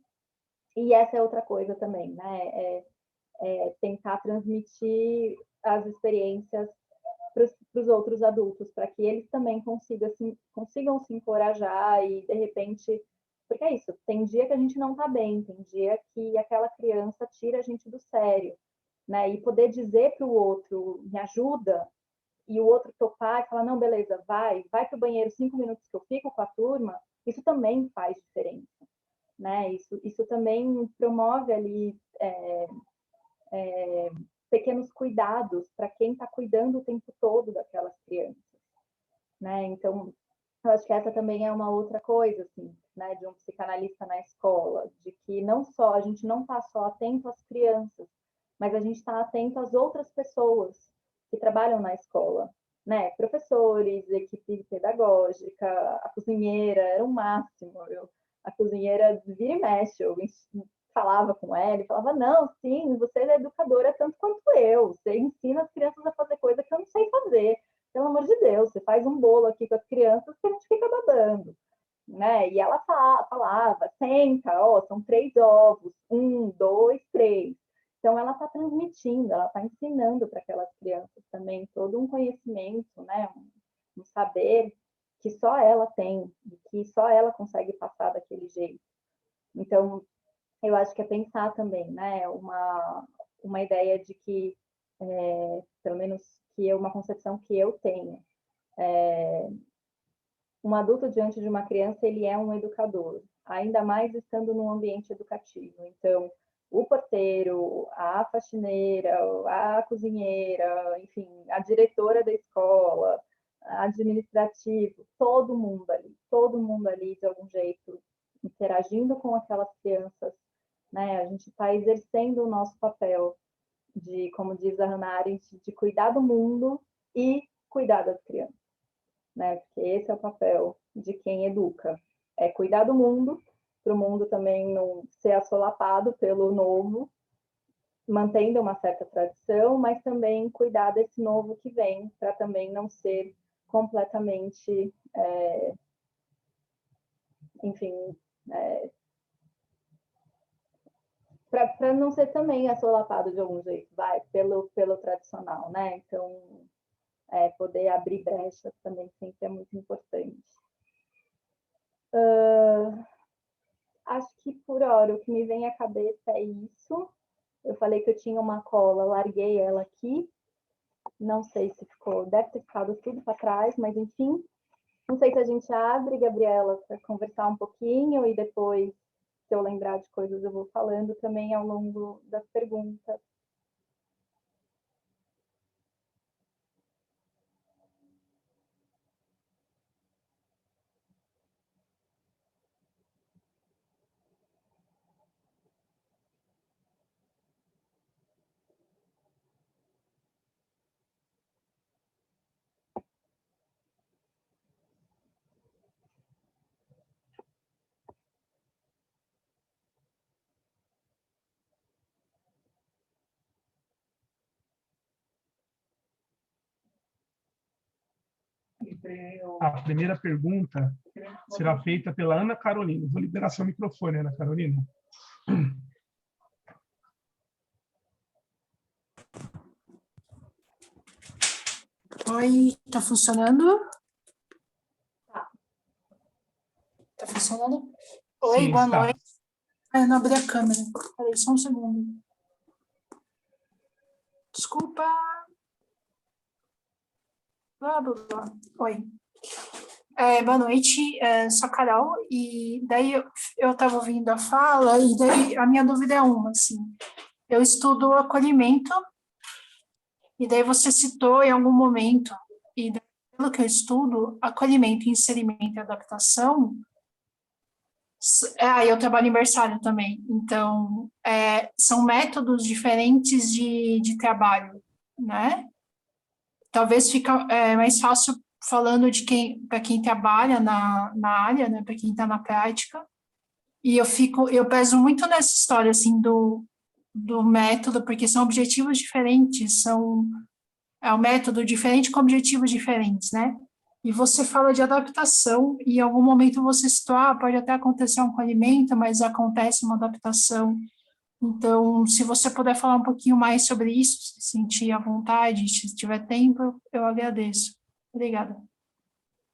e essa é outra coisa também, né? Tentar transmitir as experiências para os outros adultos, para que eles também consigam se encorajar e, de repente, porque é isso, tem dia que a gente não está bem, tem dia que aquela criança tira a gente do sério, né? E poder dizer para o outro, me ajuda, e o outro topar e falar, não, beleza, vai para o banheiro 5 minutos que eu fico com a turma, isso também faz diferença, né? Isso também promove ali pequenos cuidados para quem está cuidando o tempo todo daquelas crianças, né? Então, eu acho que essa também é uma outra coisa, assim, né, de um psicanalista na escola, de que não só a gente não está só atento às crianças, mas a gente está atento às outras pessoas que trabalham na escola, né? Professores, equipe pedagógica, a cozinheira, era o máximo. A cozinheira vira e mexe, eu falava com ela e falava, não, sim, você é educadora tanto quanto eu, você ensina as crianças a fazer coisa que eu não sei fazer, pelo amor de Deus, você faz um bolo aqui com as crianças que a gente fica babando, né? E ela falava, senta, ó, são 3 ovos, 1, 2, 3. Então ela está transmitindo, ela está ensinando para aquelas crianças também todo um conhecimento, né? Um saber que só ela tem, que só ela consegue passar daquele jeito. Então, eu acho que é pensar também, né? Uma ideia de que, pelo menos que é uma concepção que eu tenho, um adulto diante de uma criança, ele é um educador, ainda mais estando num ambiente educativo. Então, o porteiro, a faxineira, a cozinheira, enfim, a diretora da escola, administrativo, todo mundo ali de algum jeito interagindo com aquelas crianças, né? A gente está exercendo o nosso papel de, como diz a Hannah Arendt, de cuidar do mundo e cuidar das crianças, né? Porque esse é o papel de quem educa, é cuidar do mundo, para o mundo também não ser assolapado pelo novo, mantendo uma certa tradição, mas também cuidar desse novo que vem, para também não ser completamente, enfim, para não ser também assolapado de algum jeito, vai, pelo tradicional, né? Então, poder abrir brechas também sempre é muito importante. Acho que por hora o que me vem à cabeça é isso. Eu falei que eu tinha uma cola, larguei ela aqui. Não sei se ficou, deve ter ficado tudo para trás, mas enfim. Não sei se a gente abre, Gabriela, para conversar um pouquinho e depois, se eu lembrar de coisas, eu vou falando também ao longo das perguntas. A primeira pergunta será feita pela Ana Carolina. Vou liberar seu microfone, Ana Carolina. Oi, tá funcionando? Tá funcionando? Oi, Sim, boa está. noite. Eu não abri a câmera. Peraí, só um segundo. Desculpa. Blá, blá, blá. Oi. Boa noite, sou a Carol, e daí eu estava ouvindo a fala, e daí a minha dúvida é uma, assim, eu estudo acolhimento, e daí você citou em algum momento, e daí, pelo que eu estudo, acolhimento, inserimento e adaptação, eu trabalho em berçário também, então, são métodos diferentes de trabalho, né? Talvez fica mais fácil falando de para quem trabalha na área, né, para quem está na prática. E eu peso muito nessa história assim do método, porque são objetivos diferentes, é um método diferente com objetivos diferentes, né? E você fala de adaptação, e em algum momento você citou, pode até acontecer um acolhimento, mas acontece uma adaptação. Então, se você puder falar um pouquinho mais sobre isso, se sentir à vontade, se tiver tempo, eu agradeço. Obrigada.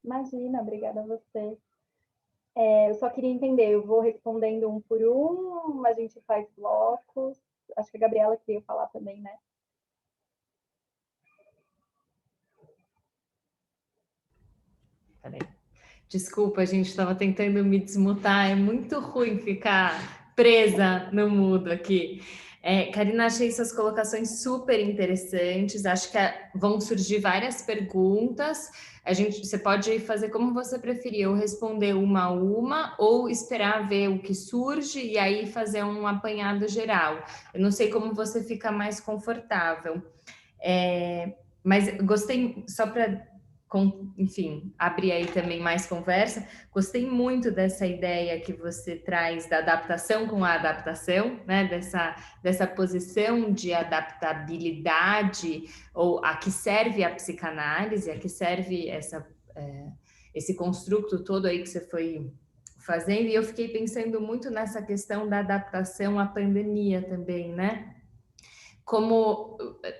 Imagina, obrigada a você. Eu só queria entender, eu vou respondendo um por um, a gente faz blocos. Acho que a Gabriela queria falar também, né? Peraí. Desculpa, a gente estava tentando me desmutar, é muito ruim ficar presa no mudo aqui. Karina, achei suas colocações super interessantes. Acho que vão surgir várias perguntas. Você pode fazer como você preferir, ou responder uma a uma, ou esperar ver o que surge e aí fazer um apanhado geral. Eu não sei como você fica mais confortável. Mas gostei, só para, enfim, abrir aí também mais conversa, gostei muito dessa ideia que você traz da adaptação com a adaptação, né? Dessa posição de adaptabilidade, ou a que serve a psicanálise, a que serve esse construto todo aí que você foi fazendo, e eu fiquei pensando muito nessa questão da adaptação à pandemia também, né? Como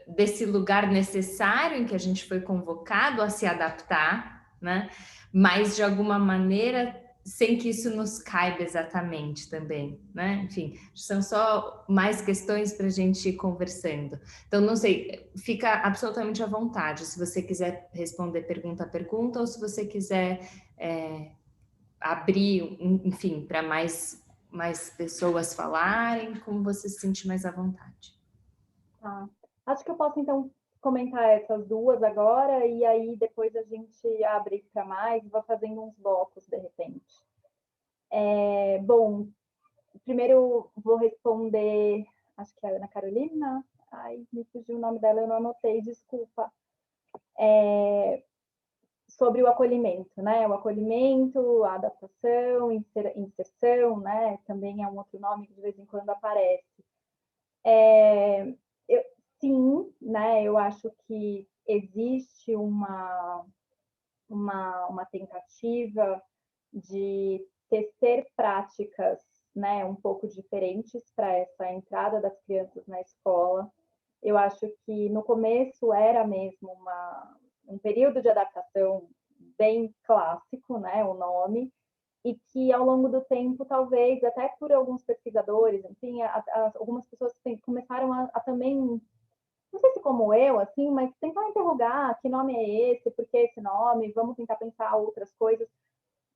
desse lugar necessário em que a gente foi convocado a se adaptar, né? Mas de alguma maneira sem que isso nos caiba exatamente também, né? Enfim, são só mais questões para a gente ir conversando. Então, não sei, fica absolutamente à vontade, se você quiser responder pergunta a pergunta, ou se você quiser abrir, enfim, para mais pessoas falarem, como você se sente mais à vontade. Tá. Acho que eu posso, então, comentar essas duas agora, e aí depois a gente abre para mais e vai fazendo uns blocos, de repente. Bom, primeiro vou responder, acho que é a Ana Carolina. Ai, me fugiu o nome dela, eu não anotei, desculpa. Sobre o acolhimento, né? O acolhimento, a adaptação, inserção, né? Também é um outro nome que de vez em quando aparece. Sim, né? Eu acho que existe uma tentativa de tecer práticas, né, um pouco diferentes para essa entrada das crianças na escola. Eu acho que no começo era mesmo um período de adaptação bem clássico, né, o nome, e que ao longo do tempo, talvez, até por alguns pesquisadores, enfim, algumas pessoas começaram a também, não sei se como eu, assim, mas tentar interrogar que nome é esse, por que esse nome, vamos tentar pensar outras coisas,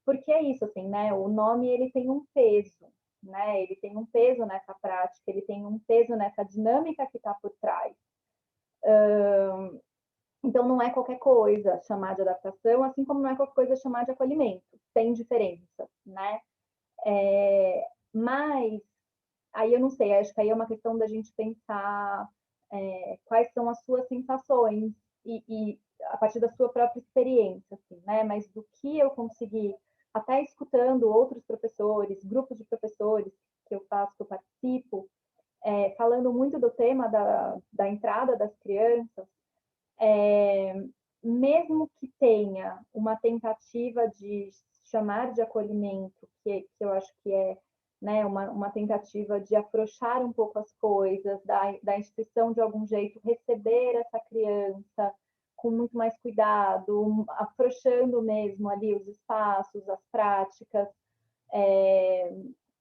porque é isso, assim, né, o nome, ele tem um peso, né, ele tem um peso nessa prática, ele tem um peso nessa dinâmica que está por trás. Então, não é qualquer coisa chamar de adaptação, assim como não é qualquer coisa chamar de acolhimento, tem diferença, né? Mas, aí eu não sei, acho que aí é uma questão da gente pensar quais são as suas sensações e a partir da sua própria experiência, assim, né? Mas do que eu consegui, até escutando outros professores, grupos de professores que eu faço, que eu participo, falando muito do tema da entrada das crianças, mesmo que tenha uma tentativa de chamar de acolhimento, que eu acho que é, né, uma tentativa de afrouxar um pouco as coisas, da instituição de algum jeito receber essa criança com muito mais cuidado, afrouxando mesmo ali os espaços, as práticas,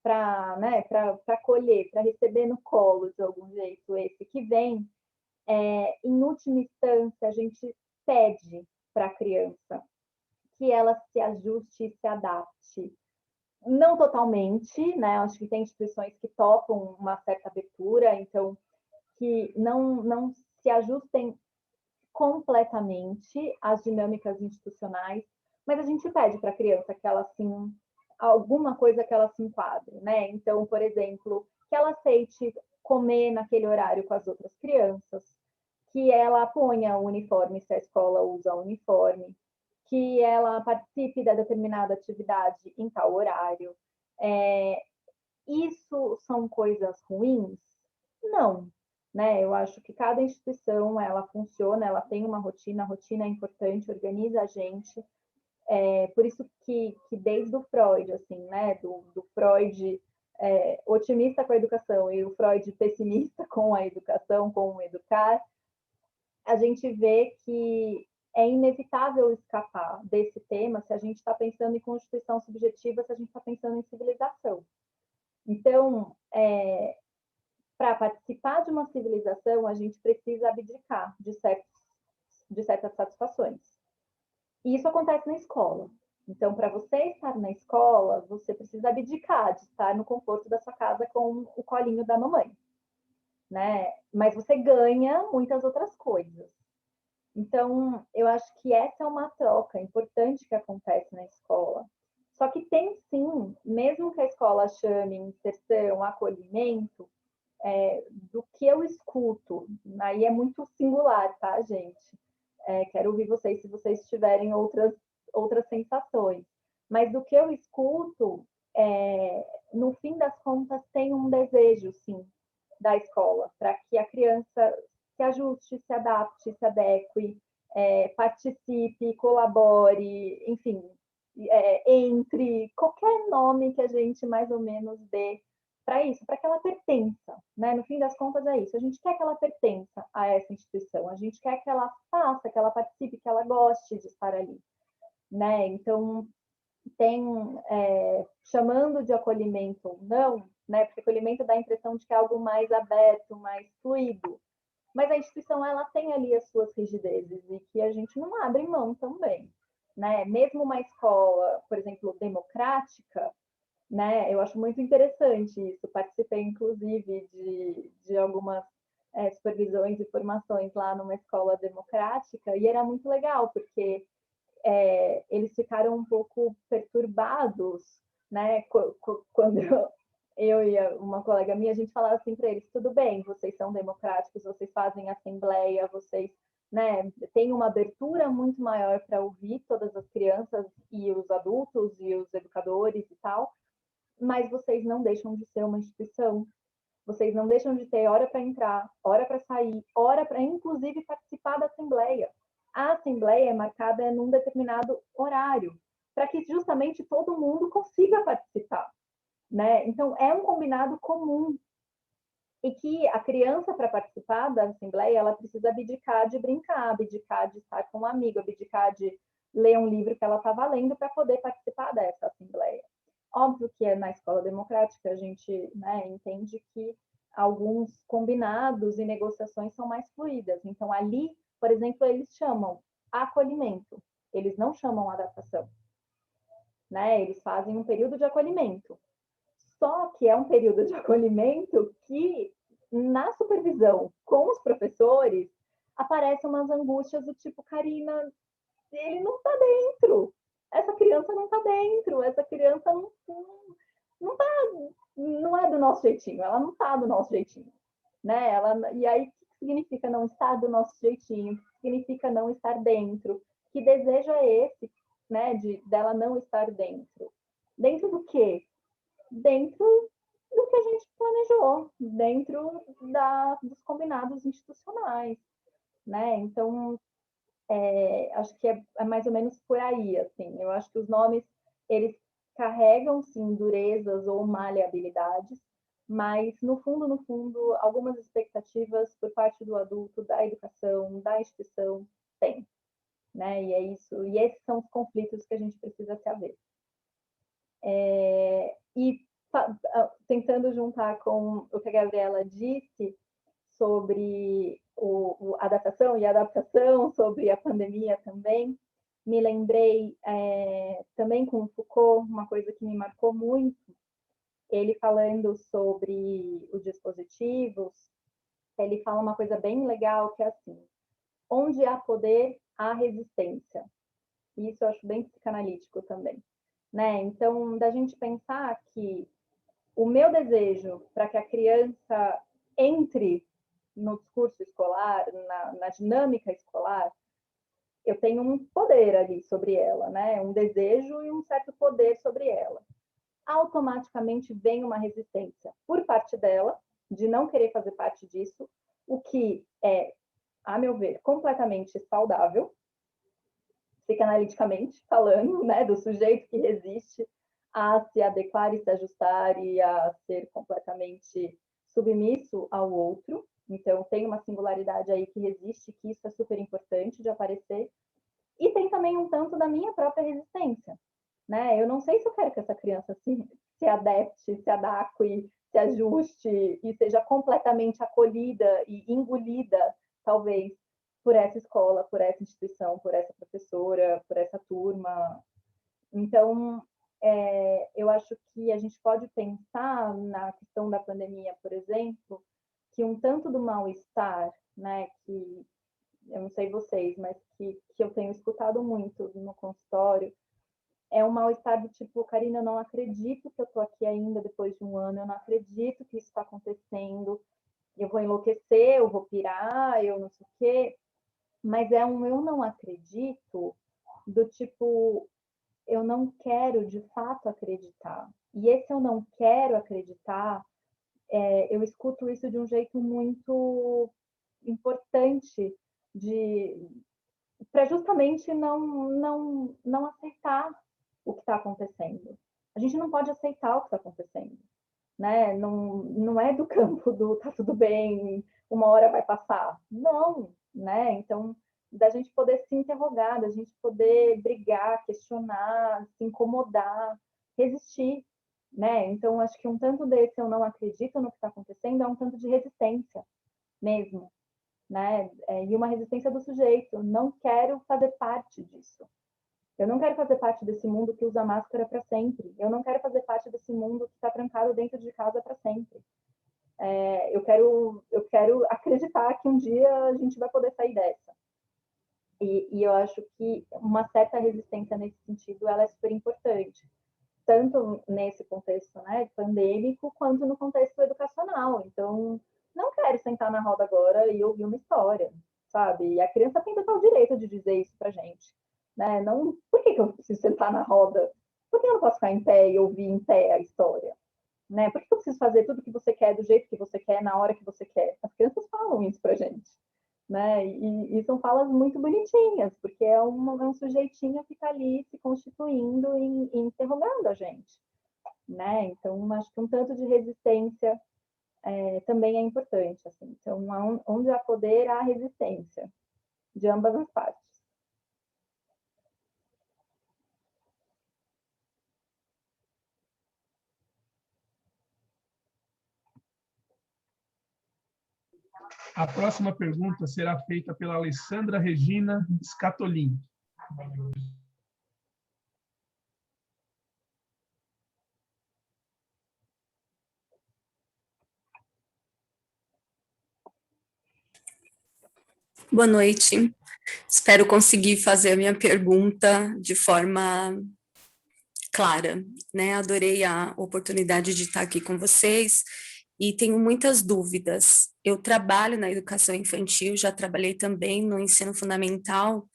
para acolher, para receber no colo de algum jeito esse que vem. Em última instância, a gente pede para a criança que ela se ajuste e se adapte. Não totalmente, né? Acho que tem instituições que topam uma certa abertura, então, que não se ajustem completamente às dinâmicas institucionais, mas a gente pede para a criança que ela, assim, alguma coisa que ela se enquadre, né? Então, por exemplo, que ela aceite comer naquele horário com as outras crianças, que ela ponha o uniforme se a escola usa o uniforme, que ela participe da determinada atividade em tal horário. Isso são coisas ruins? Não, né? Eu acho que cada instituição, ela funciona, ela tem uma rotina, a rotina é importante, organiza a gente. Por isso que desde o Freud, assim, né? Do Freud otimista com a educação e o Freud pessimista com a educação, com o educar, a gente vê que é inevitável escapar desse tema se a gente está pensando em constituição subjetiva, se a gente está pensando em civilização. Então, para participar de uma civilização, a gente precisa abdicar de certas satisfações. E isso acontece na escola. Então, para você estar na escola, você precisa abdicar de estar no conforto da sua casa com o colinho da mamãe. né? Mas você ganha muitas outras coisas. Então, eu acho que essa é uma troca importante que acontece na escola. Só que tem sim, mesmo que a escola chame inserção, acolhimento, do que eu escuto, aí é muito singular, tá, gente? Quero ouvir vocês se vocês tiverem outras sensações. Mas do que eu escuto, no fim das contas, tem um desejo, sim, da escola, para que a criança se ajuste, se adapte, se adeque, participe, colabore, enfim, entre qualquer nome que a gente mais ou menos dê para isso, para que ela pertença, né? No fim das contas é isso. A gente quer que ela pertença a essa instituição, a gente quer que ela faça, que ela participe, que ela goste de estar ali, né? Então tem chamando de acolhimento ou não, né? Porque acolhimento dá a impressão de que é algo mais aberto, mais fluido. Mas a instituição ela tem ali as suas rigidezes e que a gente não abre mão também, né? Mesmo uma escola, por exemplo, democrática, né? Eu acho muito interessante isso. Participei, inclusive, de algumas supervisões e formações lá numa escola democrática e era muito legal, porque eles ficaram um pouco perturbados, né? Quando eu e uma colega minha, a gente falava assim para eles: tudo bem, vocês são democráticos, vocês fazem assembleia, vocês, né, têm uma abertura muito maior para ouvir todas as crianças e os adultos e os educadores e tal, mas vocês não deixam de ser uma instituição. Vocês não deixam de ter hora para entrar, hora para sair, hora para, inclusive, participar da assembleia. A assembleia é marcada num determinado horário, para que justamente todo mundo consiga participar, né? Então, é um combinado comum. E que a criança, para participar da assembleia, ela precisa abdicar de brincar, abdicar de estar com um amigo, abdicar de ler um livro que ela estava lendo para poder participar dessa assembleia. Óbvio que na escola democrática a gente, né, entende que alguns combinados e negociações são mais fluídas. Então, ali, por exemplo, eles chamam acolhimento, eles não chamam adaptação, né? Eles fazem um período de acolhimento. Só que é um período de acolhimento que, na supervisão com os professores, aparecem umas angústias do tipo: Karina, ele não está dentro, essa criança não está dentro, essa criança não, tá, não é do nosso jeitinho, ela não está do nosso jeitinho, né? E aí, o que significa não estar do nosso jeitinho? O que significa não estar dentro? Que desejo é esse, né, dela não estar dentro? Dentro do quê? Dentro do que a gente planejou, dentro dos combinados institucionais, né? Então, acho que é mais ou menos por aí, assim. Eu acho que os nomes, eles carregam, sim, durezas ou maleabilidades, mas, no fundo, algumas expectativas por parte do adulto, da educação, da instituição, tem, né? E é isso. E esses são os conflitos que a gente precisa se haver. E tentando juntar com o que a Gabriela disse sobre a adaptação, sobre a pandemia também, me lembrei também com o Foucault, uma coisa que me marcou muito, ele falando sobre os dispositivos, ele fala uma coisa bem legal, que é assim: onde há poder, há resistência. E isso eu acho bem psicanalítico também, né? Então, da gente pensar que o meu desejo para que a criança entre no discurso escolar, na dinâmica escolar, eu tenho um poder ali sobre ela, né? Um desejo e um certo poder sobre ela. Automaticamente vem uma resistência por parte dela, de não querer fazer parte disso, o que é, a meu ver, completamente saudável, psicanaliticamente falando, né? Do sujeito que resiste a se adequar e se ajustar e a ser completamente submisso ao outro. Então, tem uma singularidade aí que resiste, que isso é super importante de aparecer. E tem também um tanto da minha própria resistência, né? Eu não sei se eu quero que essa criança se adapte, se adeque, se ajuste e seja completamente acolhida e engolida, talvez, por essa escola, por essa instituição, por essa professora, por essa turma. Então, eu acho que a gente pode pensar na questão da pandemia, por exemplo, que um tanto do mal-estar, né, que eu não sei vocês, mas que eu tenho escutado muito no consultório, é um mal-estar do tipo, Karina, eu não acredito que eu estou aqui ainda depois de um ano, eu não acredito que isso está acontecendo, eu vou enlouquecer, eu vou pirar, eu não sei o quê, mas é um eu não acredito do tipo, eu não quero de fato acreditar. E esse eu não quero acreditar, eu escuto isso de um jeito muito importante para justamente não aceitar o que está acontecendo. A gente não pode aceitar o que está acontecendo, né? Não é do campo do tá tudo bem, uma hora vai passar. Não, né? Então, da gente poder se interrogar, da gente poder brigar, questionar, se incomodar, resistir, né? Então, acho que um tanto desse eu não acredito no que está acontecendo é um tanto de resistência mesmo, né? E uma resistência do sujeito. Não quero fazer parte disso. Eu não quero fazer parte desse mundo que usa máscara para sempre. Eu não quero fazer parte desse mundo que está trancado dentro de casa para sempre. Eu quero acreditar que um dia a gente vai poder sair dessa. E eu acho que uma certa resistência nesse sentido ela é super importante, tanto nesse contexto, né, pandêmico, quanto no contexto educacional. Então, não quero sentar na roda agora e ouvir uma história, sabe? E a criança tem total direito de dizer isso pra gente, né? Não, por que eu preciso sentar na roda? Por que eu não posso ficar em pé e ouvir em pé a história? Né? Por que eu preciso fazer tudo que você quer, do jeito que você quer, na hora que você quer? As crianças falam isso pra gente, né? E são falas muito bonitinhas, porque é um sujeitinho que está ali se constituindo e interrogando a gente, né? Então, acho que um tanto de resistência também é importante, assim. Então, onde há poder, há resistência, de ambas as partes. A próxima pergunta será feita pela Alessandra Regina Scatolin. Boa noite. Espero conseguir fazer a minha pergunta de forma clara, né? Adorei a oportunidade de estar aqui com vocês e tenho muitas dúvidas. Eu trabalho na educação infantil, já trabalhei também no ensino fundamental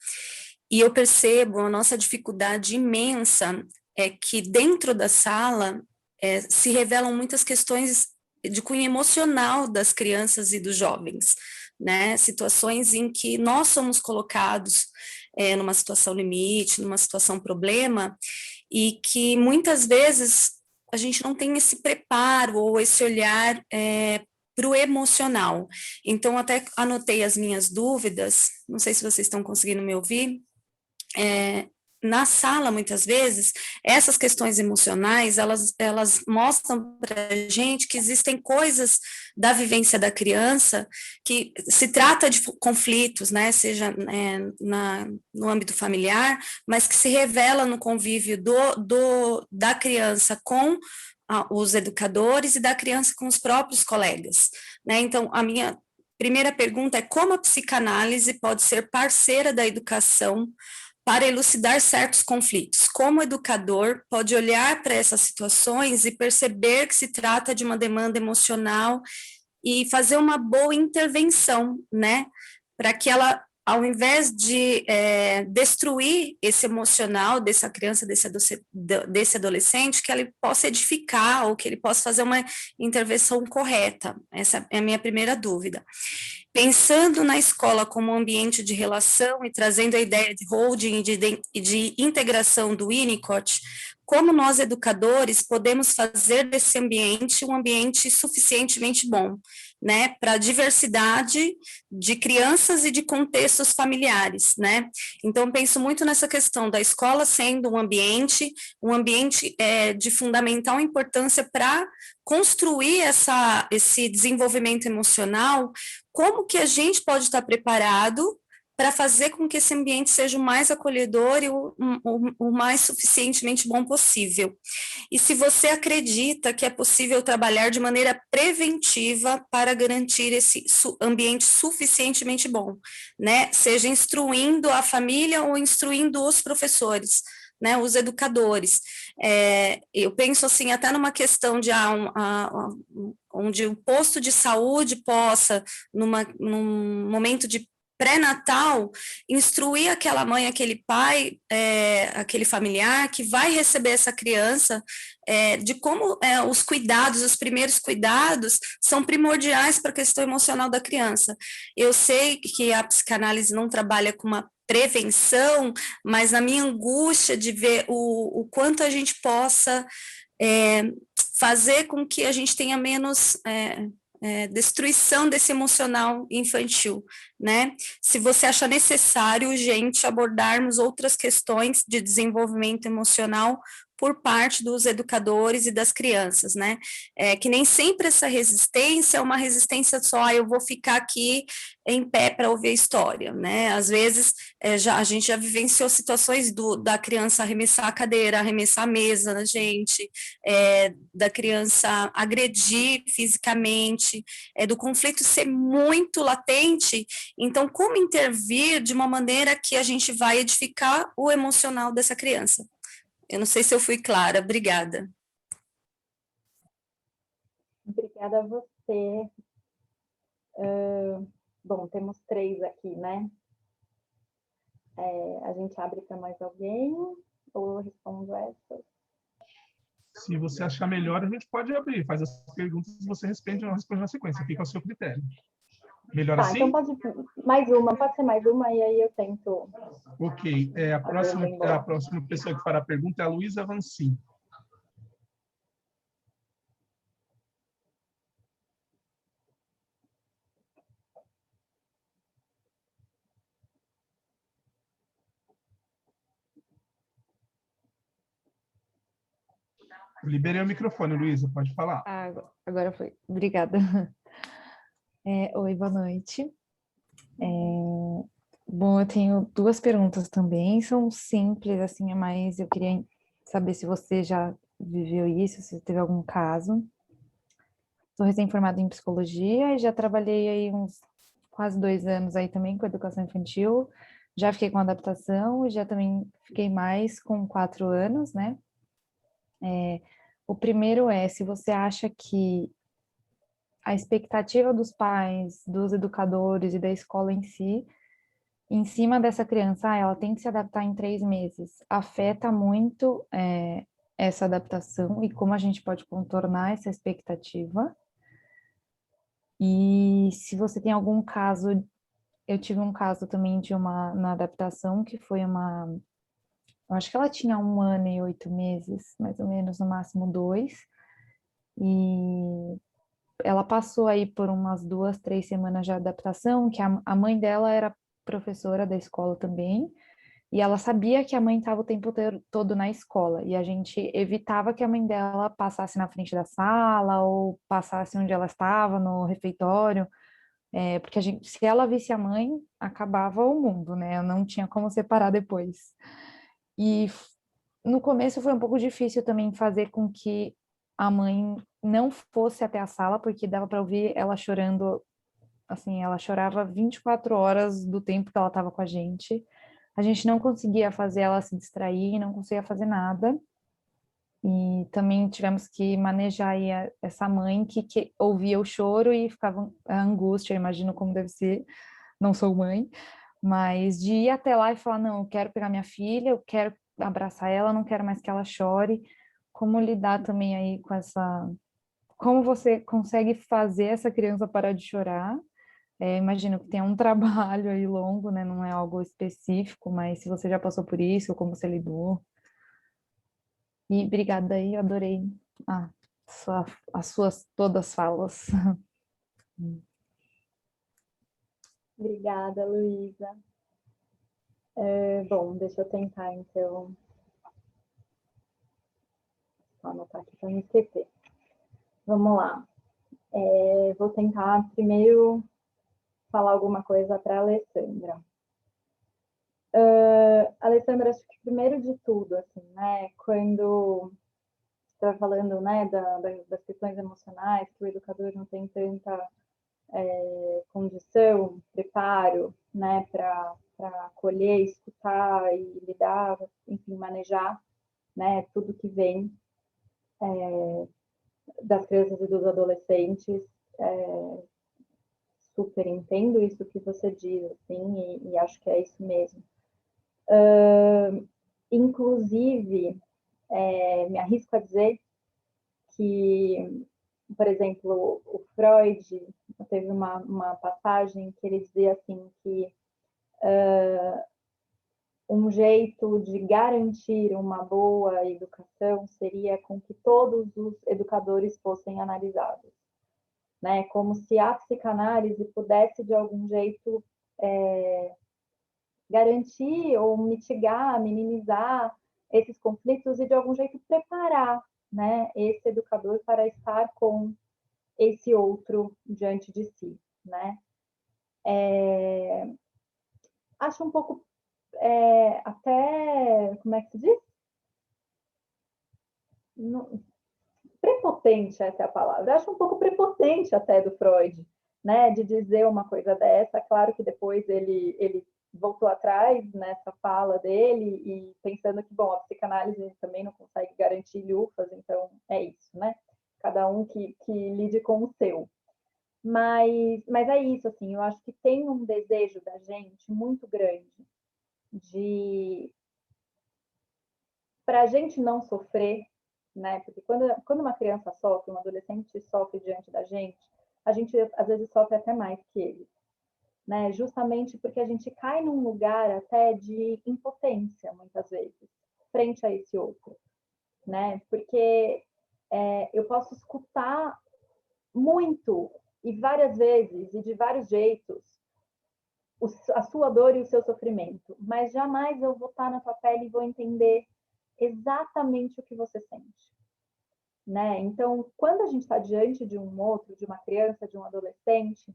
e eu percebo a nossa dificuldade imensa é que dentro da sala se revelam muitas questões de cunho emocional das crianças e dos jovens, né? Situações em que nós somos colocados numa situação limite, numa situação problema, e que muitas vezes a gente não tem esse preparo ou esse olhar para o emocional. Então, até anotei as minhas dúvidas, não sei se vocês estão conseguindo me ouvir. Na sala, muitas vezes, essas questões emocionais, elas mostram para a gente que existem coisas da vivência da criança que se trata de conflitos, né, seja no âmbito familiar, mas que se revela no convívio da criança com os educadores e da criança com os próprios colegas, né? Então, a minha primeira pergunta é como a psicanálise pode ser parceira da educação para elucidar certos conflitos. Como o educador pode olhar para essas situações e perceber que se trata de uma demanda emocional e fazer uma boa intervenção, né? Para que ela, ao invés de destruir esse emocional dessa criança, desse adolescente, que ele possa edificar ou que ele possa fazer uma intervenção correta. Essa é a minha primeira dúvida. Pensando na escola como um ambiente de relação e trazendo a ideia de holding e de integração do Winnicott, como nós, educadores, podemos fazer desse ambiente um ambiente suficientemente bom, né, para a diversidade de crianças e de contextos familiares, né? Então, penso muito nessa questão da escola sendo um ambiente de fundamental importância para construir esse desenvolvimento emocional. Como que a gente pode estar preparado para fazer com que esse ambiente seja o mais acolhedor e o mais suficientemente bom possível. E se você acredita que é possível trabalhar de maneira preventiva para garantir esse ambiente suficientemente bom, né? Seja instruindo a família ou instruindo os professores, né, os educadores. Eu penso assim, até numa questão de onde o posto de saúde possa, num momento de pré-natal, instruir aquela mãe, aquele pai, aquele familiar que vai receber essa criança, de como os cuidados, os primeiros cuidados, são primordiais para a questão emocional da criança. Eu sei que a psicanálise não trabalha com uma prevenção, mas na minha angústia de ver o quanto a gente possa fazer com que a gente tenha menos destruição desse emocional infantil, né? Se você acha necessário, urgente, abordarmos outras questões de desenvolvimento emocional por parte dos educadores e das crianças, né? Que nem sempre essa resistência é uma resistência só, eu vou ficar aqui em pé para ouvir a história, né? Às vezes a gente já vivenciou situações da criança arremessar a cadeira, arremessar a mesa na gente, da criança agredir fisicamente, do conflito ser muito latente. Então, como intervir de uma maneira que a gente vai edificar o emocional dessa criança? Eu não sei se eu fui clara, obrigada. Obrigada a você. Bom, temos 3 aqui, né? A gente abre para mais alguém ou eu respondo essa? Se você achar melhor, a gente pode abrir, faz as perguntas e você responde na sequência, fica ao seu critério. Melhor Tá, assim? então pode pode ser mais uma, e aí eu tento. Ok. A próxima pessoa que fará a pergunta é a Luísa Vancin. Eu liberei o microfone, Luísa, pode falar. Agora foi. Obrigada. Oi, boa noite. Bom, eu tenho 2 perguntas também, são simples, assim, mas eu queria saber se você já viveu isso, se teve algum caso. Sou recém-formada em psicologia e já trabalhei aí uns quase 2 anos aí também com educação infantil. Já fiquei com adaptação e já também fiquei mais com 4 anos, né? O primeiro se você acha que a expectativa dos pais, dos educadores e da escola em cima dessa criança, ela tem que se adaptar em 3 meses, afeta muito essa adaptação e como a gente pode contornar essa expectativa. E se você tem algum caso, eu tive um caso também de na adaptação, que foi eu acho que ela tinha 1 ano e 8 meses, mais ou menos, no máximo 2, e ela passou aí por umas 2, 3 semanas de adaptação, que a mãe dela era professora da escola também, e ela sabia que a mãe estava o tempo todo na escola, e a gente evitava que a mãe dela passasse na frente da sala, ou passasse onde ela estava, no refeitório, porque se ela visse a mãe, acabava o mundo, né? Não tinha como separar depois. E no começo foi um pouco difícil também fazer com que a mãe não fosse até a sala, porque dava para ouvir ela chorando, assim, ela chorava 24 horas do tempo que ela estava com a gente não conseguia fazer ela se distrair, não conseguia fazer nada, e também tivemos que manejar aí essa mãe que ouvia o choro e ficava a angústia, eu imagino como deve ser, não sou mãe, mas de ir até lá e falar, não, eu quero pegar minha filha, eu quero abraçar ela, não quero mais que ela chore, como lidar também aí com como você consegue fazer essa criança parar de chorar. Imagino que tem um trabalho aí longo, né? Não é algo específico, mas se você já passou por isso, como você lidou. E obrigada aí, eu adorei as suas todas falas. Obrigada, Luísa. Bom, deixa eu tentar, então. Vou anotar aqui para não esquecer. Vamos lá. Vou tentar primeiro falar alguma coisa para a Alessandra. Alessandra, acho que primeiro de tudo, assim, né, quando você estava falando, né, das questões emocionais, que o educador não tem tanta condição, preparo, né, para acolher, escutar e lidar, enfim, manejar, né, tudo que vem das crianças e dos adolescentes. Super entendo isso que você diz, assim, e acho que é isso mesmo. Inclusive, me arrisco a dizer que, por exemplo, o Freud teve uma passagem que ele dizia assim que um jeito de garantir uma boa educação seria com que todos os educadores fossem analisados, né? Como se a psicanálise pudesse, de algum jeito, garantir ou mitigar, minimizar esses conflitos e, de algum jeito, preparar, né, esse educador para estar com esse outro diante de si, né? Acho um pouco até, como é que se diz? Prepotente, essa é a palavra. Acho um pouco prepotente até do Freud, né, de dizer uma coisa dessa. Claro que depois ele voltou atrás nessa fala dele e pensando que, bom, a psicanálise também não consegue garantir lufas, então é isso, né? Cada um que lide com o seu. Mas é isso, assim, eu acho que tem um desejo da gente muito grande para a gente não sofrer, né? Porque quando uma criança sofre, um adolescente sofre diante da gente, a gente às vezes sofre até mais que ele, né? Justamente porque a gente cai num lugar até de impotência, muitas vezes, frente a esse outro, né? Porque eu posso escutar muito e várias vezes e de vários jeitos a sua dor e o seu sofrimento, mas jamais eu vou estar na tua pele e vou entender exatamente o que você sente, né? Então, quando a gente está diante de um outro, de uma criança, de um adolescente,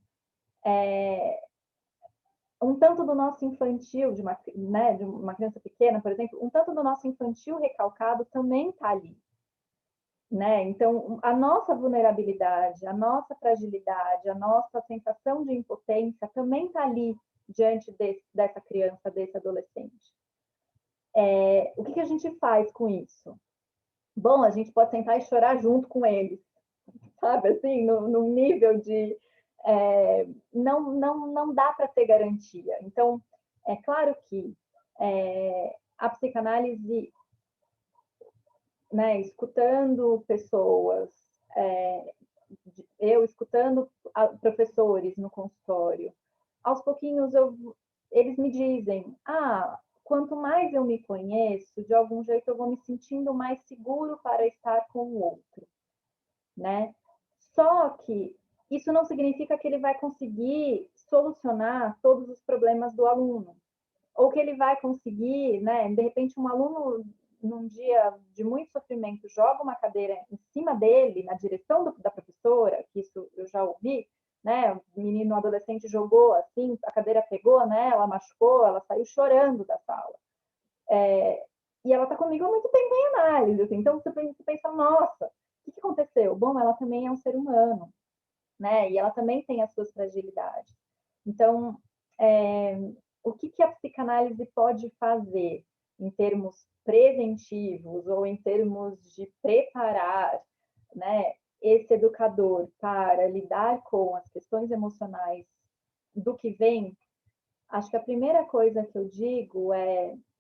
um tanto do nosso infantil, de uma criança pequena, por exemplo, um tanto do nosso infantil recalcado também está ali, né? Então, a nossa vulnerabilidade, a nossa fragilidade, a nossa sensação de impotência também está ali diante dessa criança, desse adolescente. O que a gente faz com isso? Bom, a gente pode sentar e chorar junto com eles, sabe? Assim, no nível de não dá para ter garantia. Então, é claro que a psicanálise, né, escutando pessoas, eu escutando professores no consultório, aos pouquinhos eles me dizem, quanto mais eu me conheço, de algum jeito eu vou me sentindo mais seguro para estar com o outro, né? Só que isso não significa que ele vai conseguir solucionar todos os problemas do aluno, ou que ele vai conseguir, né? De repente, um aluno, num dia de muito sofrimento, joga uma cadeira em cima dele, na direção da professora, que isso eu já ouvi, né? O menino adolescente jogou assim, a cadeira pegou nela, machucou, ela saiu chorando da sala. E ela está comigo há muito tempo em análise, assim, então você pensa, nossa, o que aconteceu? Bom, ela também é um ser humano, né? E ela também tem as suas fragilidades. Então, o que a psicanálise pode fazer em termos preventivos ou em termos de preparar, né, esse educador para lidar com as questões emocionais do que vem? Acho que a primeira coisa que eu digo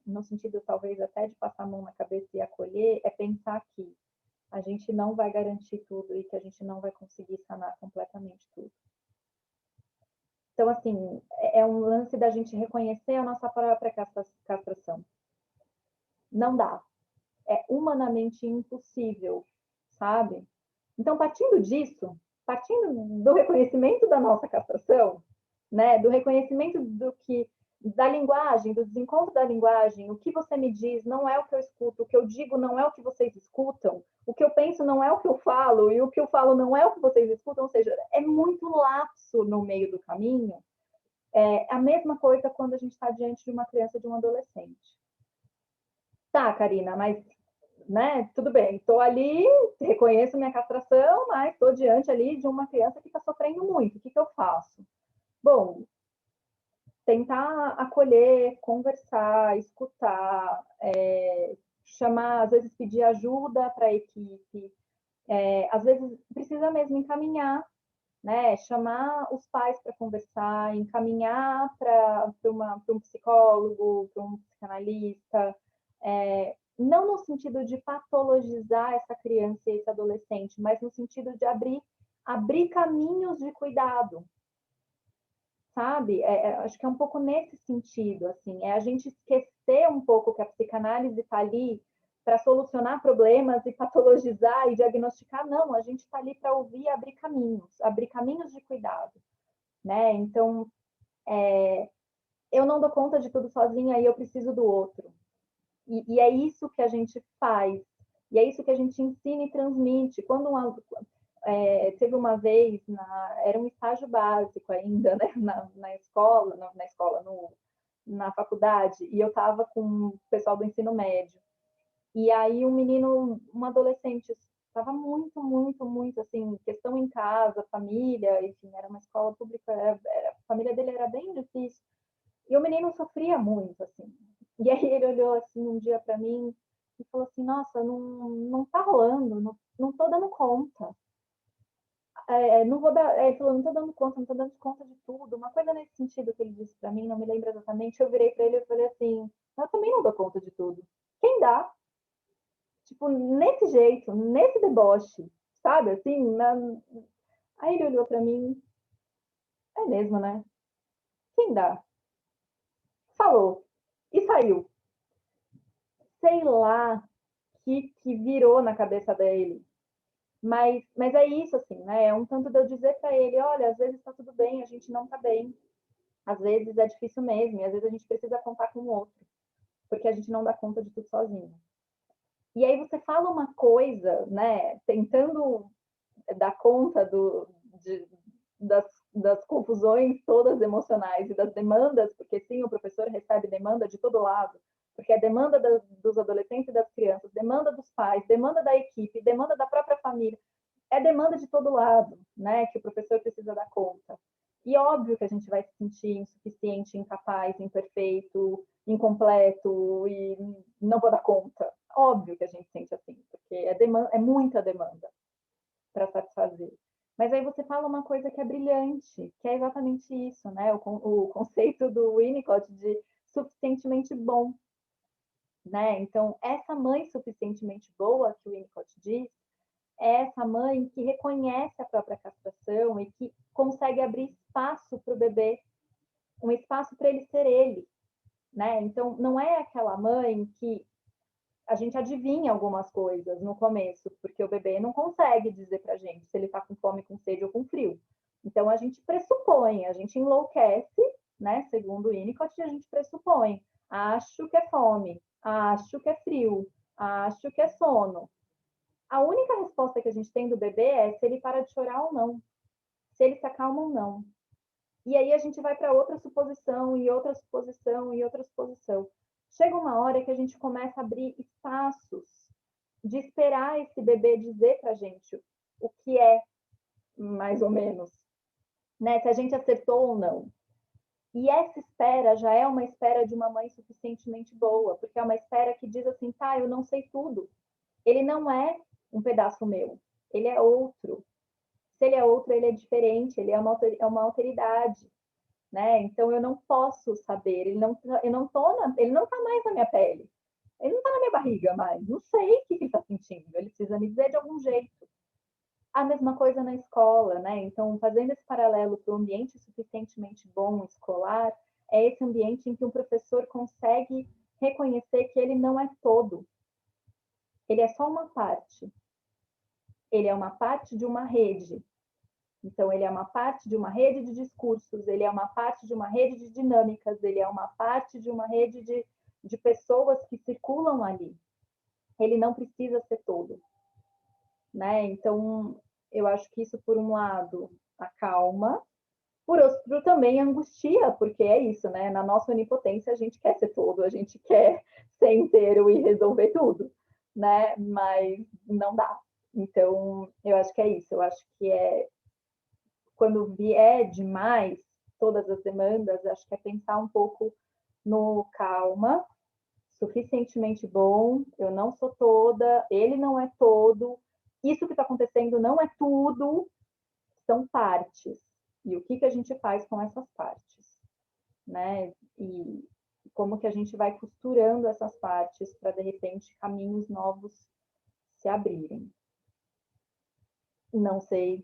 no sentido talvez até de passar a mão na cabeça e acolher, é pensar que a gente não vai garantir tudo e que a gente não vai conseguir sanar completamente tudo. Então, assim, é um lance da gente reconhecer a nossa própria castração. Não dá. É humanamente impossível, sabe? Então, partindo disso, partindo do reconhecimento da nossa castração, né, do reconhecimento da linguagem, do desencontro da linguagem, o que você me diz não é o que eu escuto, o que eu digo não é o que vocês escutam, o que eu penso não é o que eu falo, e o que eu falo não é o que vocês escutam, ou seja, é muito lapso no meio do caminho. É a mesma coisa quando a gente está diante de uma criança, de um adolescente. Tá, Karina, mas, né, tudo bem, estou ali, reconheço minha castração, mas estou diante ali de uma criança que está sofrendo muito. O que eu faço? Bom, tentar acolher, conversar, escutar, chamar, às vezes pedir ajuda para a equipe, às vezes precisa mesmo encaminhar, né? Chamar os pais para conversar, encaminhar para um psicólogo, para um psicanalista, não no sentido de patologizar essa criança e esse adolescente, mas no sentido de abrir caminhos de cuidado, sabe? Acho que é um pouco nesse sentido, assim, é a gente esquecer um pouco que a psicanálise está ali para solucionar problemas e patologizar e diagnosticar. Não, a gente está ali para ouvir e abrir caminhos de cuidado, né? Então, eu não dou conta de tudo sozinha e eu preciso do outro. E é isso que a gente faz, e é isso que a gente ensina e transmite. Quando teve uma vez, era um estágio básico ainda, né? na escola, na faculdade, e eu estava com o pessoal do ensino médio. E aí um adolescente, estava muito, muito, muito, assim, questão em casa, família, enfim, era uma escola pública, a família dele era bem difícil. E o menino sofria muito, assim. E aí ele olhou, assim, um dia para mim e falou assim, nossa, não tá rolando, não tô dando conta. Não vou dar, ele falou, não tô dando conta de tudo. Uma coisa nesse sentido que ele disse para mim, não me lembro exatamente, eu virei para ele e falei assim, eu também não dou conta de tudo. Quem dá? Tipo, nesse jeito, nesse deboche, sabe? Assim, aí ele olhou para mim, é mesmo, né? Quem dá? Falou. E saiu. Sei lá que virou na cabeça dele. Mas é isso, assim, né? É um tanto de eu dizer para ele, olha, às vezes está tudo bem, a gente não está bem. Às vezes é difícil mesmo, e às vezes a gente precisa contar com o outro, porque a gente não dá conta de tudo sozinho. E aí você fala uma coisa, né? Tentando dar conta das, das confusões todas emocionais e das demandas, porque sim, o professor recebe demanda de todo lado, porque é demanda dos adolescentes e das crianças, demanda dos pais, demanda da equipe, demanda da própria família, é demanda de todo lado, né, que o professor precisa dar conta. E óbvio que a gente vai se sentir insuficiente, incapaz, imperfeito, incompleto e não vou dar conta. Óbvio que a gente sente assim, porque é muita demanda para satisfazer. Mas aí você fala uma coisa que é brilhante, que é exatamente isso, né? O conceito do Winnicott de suficientemente bom, né? Então, essa mãe suficientemente boa que o Winnicott diz, é essa mãe que reconhece a própria castração e que consegue abrir espaço para o bebê, um espaço para ele ser ele, né? Então, não é aquela mãe que a gente adivinha algumas coisas no começo, porque o bebê não consegue dizer para a gente se ele está com fome, com sede ou com frio. Então, a gente pressupõe, a gente enlouquece, né? Segundo o Winnicott, a gente pressupõe. Acho que é fome, acho que é frio, acho que é sono. A única resposta que a gente tem do bebê é se ele para de chorar ou não, se ele se acalma ou não. E aí a gente vai para outra suposição, e outra suposição, e outra suposição. Chega uma hora que a gente começa a abrir espaços de esperar esse bebê dizer para a gente o que é, mais ou menos, né? Se a gente acertou ou não. E essa espera já é uma espera de uma mãe suficientemente boa, porque é uma espera que diz assim, tá, eu não sei tudo. Ele não é um pedaço meu, ele é outro. Se ele é outro, ele é diferente, ele é uma alteridade, né? Então eu não posso saber, ele não tá mais na minha pele, ele não tá na minha barriga mais, não sei o que ele está sentindo, ele precisa me dizer de algum jeito. A mesma coisa na escola, né? Então, fazendo esse paralelo para o ambiente suficientemente bom escolar, é esse ambiente em que um professor consegue reconhecer que ele não é todo, ele é só uma parte. Ele é uma parte de uma rede. Então, ele é uma parte de uma rede de discursos, ele é uma parte de uma rede de dinâmicas, ele é uma parte de uma rede de pessoas que circulam ali. Ele não precisa ser todo, né? Então, eu acho que isso, por um lado, acalma, Por outro também angustia, porque é isso, né? Na nossa onipotência a gente quer ser todo, a gente quer ser inteiro e resolver tudo, né? Mas não dá. Então, eu acho que é isso. Eu acho que quando vier demais todas as demandas, acho que é pensar um pouco no calma, suficientemente bom, eu não sou toda, ele não é todo, isso que está acontecendo não é tudo, são partes. E o que a gente faz com essas partes, né? E como que a gente vai costurando essas partes para, de repente, caminhos novos se abrirem. Não sei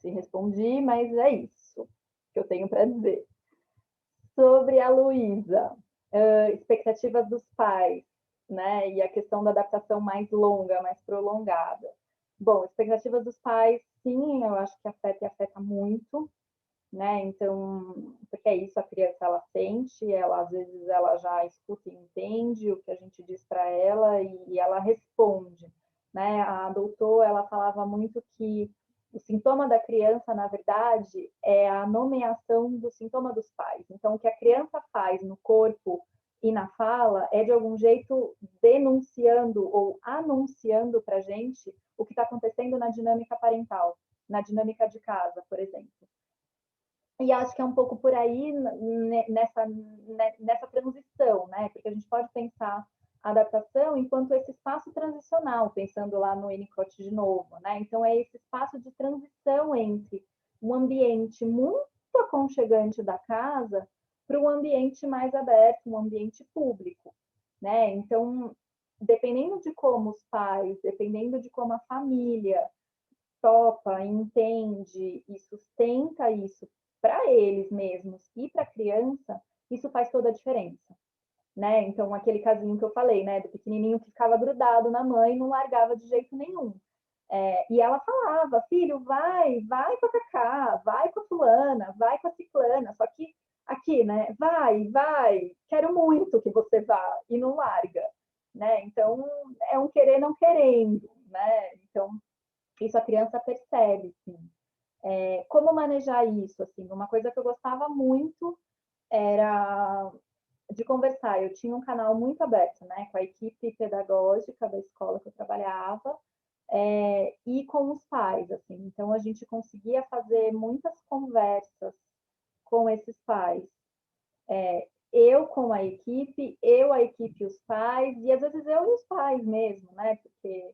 se respondi, mas é isso que eu tenho para dizer. Sobre a Luísa, expectativas dos pais, né? E a questão da adaptação mais longa, mais prolongada. Bom, expectativas dos pais, sim, eu acho que afeta e afeta muito, né? Então, porque é isso, a criança ela sente, ela às vezes ela já escuta e entende o que a gente diz para ela e ela responde, né? A doutora, ela falava muito que o sintoma da criança, na verdade, é a nomeação do sintoma dos pais. Então, o que a criança faz no corpo e na fala é, de algum jeito, denunciando ou anunciando para a gente o que está acontecendo na dinâmica parental, na dinâmica de casa, por exemplo. E acho que é um pouco por aí nessa transição, né? Porque a gente pode pensar a adaptação enquanto esse espaço transicional, pensando lá no Winnicott de novo, né? Então, é esse espaço de transição entre um ambiente muito aconchegante da casa para um ambiente mais aberto, um ambiente público, né? Então, dependendo de como os pais, dependendo de como a família topa, entende e sustenta isso para eles mesmos e para a criança, isso faz toda a diferença, né? Então, aquele casinho que eu falei, né, do pequenininho que ficava grudado na mãe e não largava de jeito nenhum. E ela falava, filho, vai com a Cacá, vai com a fulana, vai com a ciclana, só que aqui, né, vai, quero muito que você vá, e não larga, né? Então, é um querer não querendo, né? Então, isso a criança percebe, sim. Como manejar isso? Assim, uma coisa que eu gostava muito era de conversar. Eu tinha um canal muito aberto, né, com a equipe pedagógica da escola que eu trabalhava, e com os pais, assim. Então, a gente conseguia fazer muitas conversas com esses pais. Eu com a equipe a equipe e os pais, e às vezes eu e os pais mesmo, né? Porque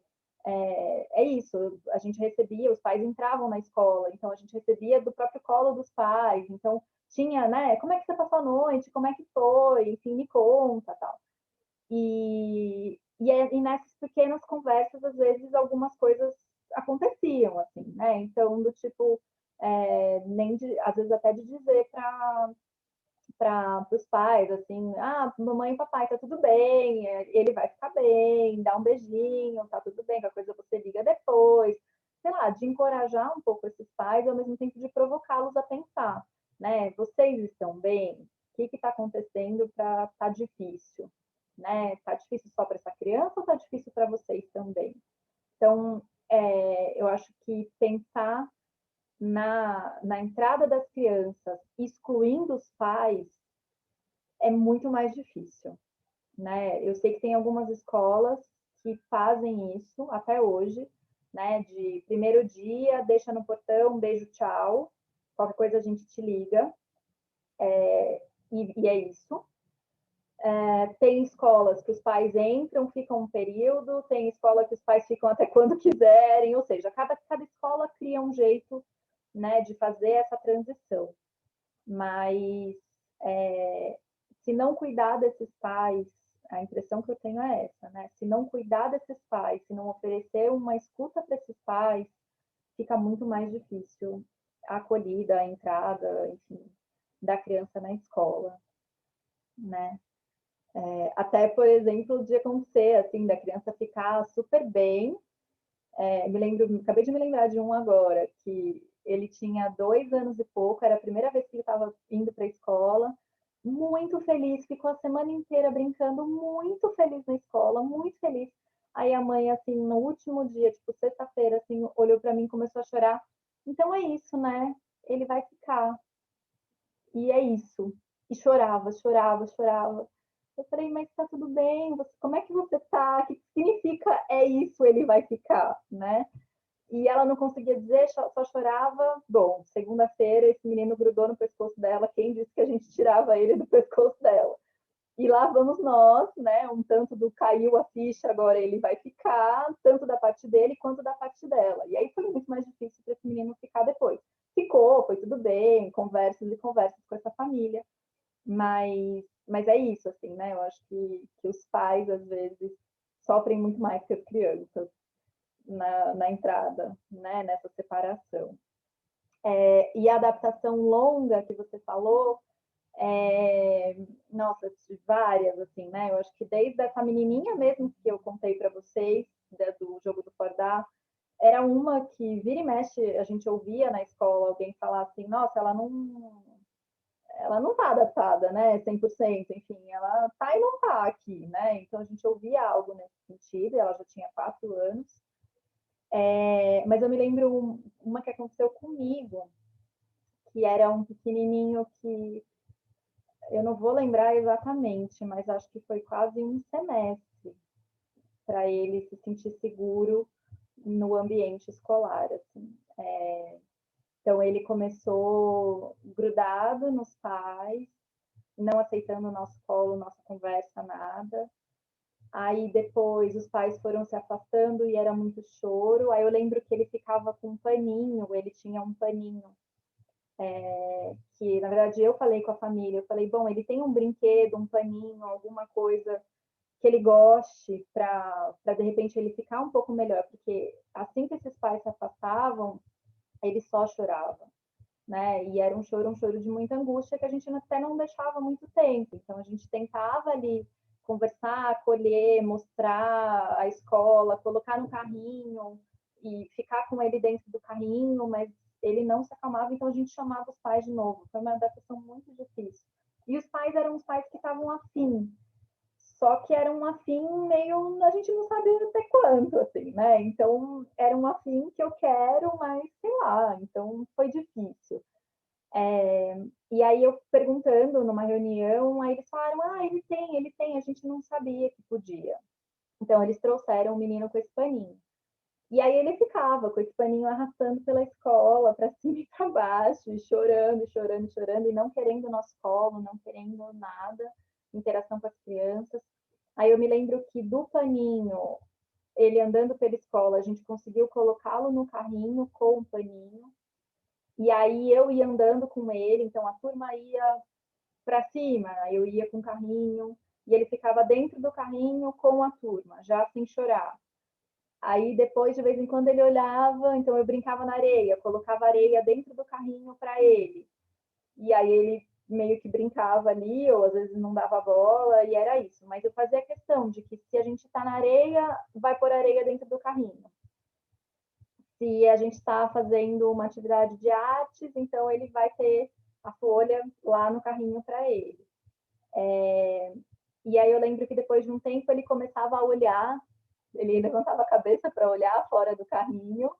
é isso, a gente recebia, os pais entravam na escola, então a gente recebia do próprio colo dos pais, então tinha, né? Como é que você passou a noite? Como é que foi? Enfim, me conta, tal. E nessas pequenas conversas, às vezes, algumas coisas aconteciam, assim, né? Então, do tipo, às vezes até de dizer para os pais, assim, mamãe e papai, tá tudo bem, ele vai ficar bem, dá um beijinho, tá tudo bem, qualquer coisa você liga depois, sei lá, de encorajar um pouco esses pais, ao mesmo tempo de provocá-los a pensar, né, vocês estão bem? O que está acontecendo para tá difícil, né, tá difícil só para essa criança ou tá difícil para vocês também? Então, eu acho que pensar na entrada das crianças, excluindo os pais, é muito mais difícil, né? Eu sei que tem algumas escolas que fazem isso até hoje, né? De primeiro dia, deixa no portão, beijo, tchau, qualquer coisa a gente te liga, e é isso. Tem escolas que os pais entram, ficam um período, tem escola que os pais ficam até quando quiserem, ou seja, cada escola cria um jeito, né, de fazer essa transição. Mas se não cuidar desses pais, a impressão que eu tenho é essa, né? Se não cuidar desses pais, se não oferecer uma escuta para esses pais, fica muito mais difícil a acolhida, a entrada, enfim, da criança na escola, né? Até, por exemplo, de acontecer, assim, da criança ficar super bem. Acabei de me lembrar de um agora, que ele tinha 2 anos e pouco, era a primeira vez que ele estava indo para a escola, muito feliz, ficou a semana inteira brincando, muito feliz na escola, muito feliz. Aí a mãe, assim, no último dia, tipo, sexta-feira, assim, olhou para mim e começou a chorar. Então é isso, né? Ele vai ficar. e é isso. E chorava, chorava, chorava. Eu falei, mas tá tudo bem, como é que você tá? O que significa é isso, ele vai ficar, né? E ela não conseguia dizer, só chorava. Bom, segunda-feira esse menino grudou no pescoço dela, quem disse que a gente tirava ele do pescoço dela? E lá vamos nós, né? Um tanto do caiu a ficha, agora ele vai ficar, tanto da parte dele quanto da parte dela. E aí foi muito mais difícil para esse menino ficar depois. Ficou, foi tudo bem, conversas e conversas com essa família, mas é isso, assim, né? Eu acho que os pais, às vezes, sofrem muito mais que as crianças na entrada, né? Nessa separação. E a adaptação longa que você falou, nossa, várias, assim, né? Eu acho que desde essa menininha mesmo que eu contei para vocês, do jogo do Fordá, era uma que vira e mexe, a gente ouvia na escola alguém falar assim, nossa, ela não tá adaptada, né, 100%, enfim, ela tá e não tá aqui, né? Então a gente ouvia algo nesse sentido, ela já tinha 4 anos, mas eu me lembro uma que aconteceu comigo, que era um pequenininho que eu não vou lembrar exatamente, mas acho que foi quase um semestre para ele se sentir seguro no ambiente escolar, assim. Então ele começou grudado nos pais, não aceitando o nosso colo, nossa conversa, nada. Aí depois os pais foram se afastando e era muito choro. Aí eu lembro que ele ficava com um paninho, ele tinha um paninho que na verdade eu falei com a família, eu falei, bom, ele tem um brinquedo, um paninho, alguma coisa que ele goste para de repente ele ficar um pouco melhor, porque assim que esses pais se afastavam, ele só chorava, né? E era um choro de muita angústia que a gente até não deixava muito tempo. Então a gente tentava ali conversar, acolher, mostrar a escola, colocar no carrinho e ficar com ele dentro do carrinho, mas ele não se acalmava, então a gente chamava os pais de novo. Foi uma adaptação muito difícil. E os pais eram os pais que estavam afim, só que era um afim meio, a gente não sabia até quanto, assim, né? Então, era um afim que eu quero, mas sei lá, então foi difícil. E aí eu perguntando numa reunião, aí eles falaram, ele tem, a gente não sabia que podia. Então, eles trouxeram o menino com esse paninho. E aí ele ficava com esse paninho arrastando pela escola, para cima e para baixo, e chorando, chorando, chorando, e não querendo o nosso colo, não querendo nada, interação com as crianças. Aí eu me lembro que do paninho, ele andando pela escola, a gente conseguiu colocá-lo no carrinho com o paninho, e aí eu ia andando com ele, então a turma ia para cima, eu ia com o carrinho, e ele ficava dentro do carrinho com a turma, já sem chorar. Aí depois, de vez em quando, ele olhava, então eu brincava na areia, colocava areia dentro do carrinho para ele. E aí ele meio que brincava ali, ou às vezes não dava bola, e era isso. Mas eu fazia questão de que se a gente está na areia, vai pôr areia dentro do carrinho. Se a gente está fazendo uma atividade de artes, então ele vai ter a folha lá no carrinho para ele. E aí eu lembro que depois de um tempo ele começava a olhar, ele levantava a cabeça para olhar fora do carrinho.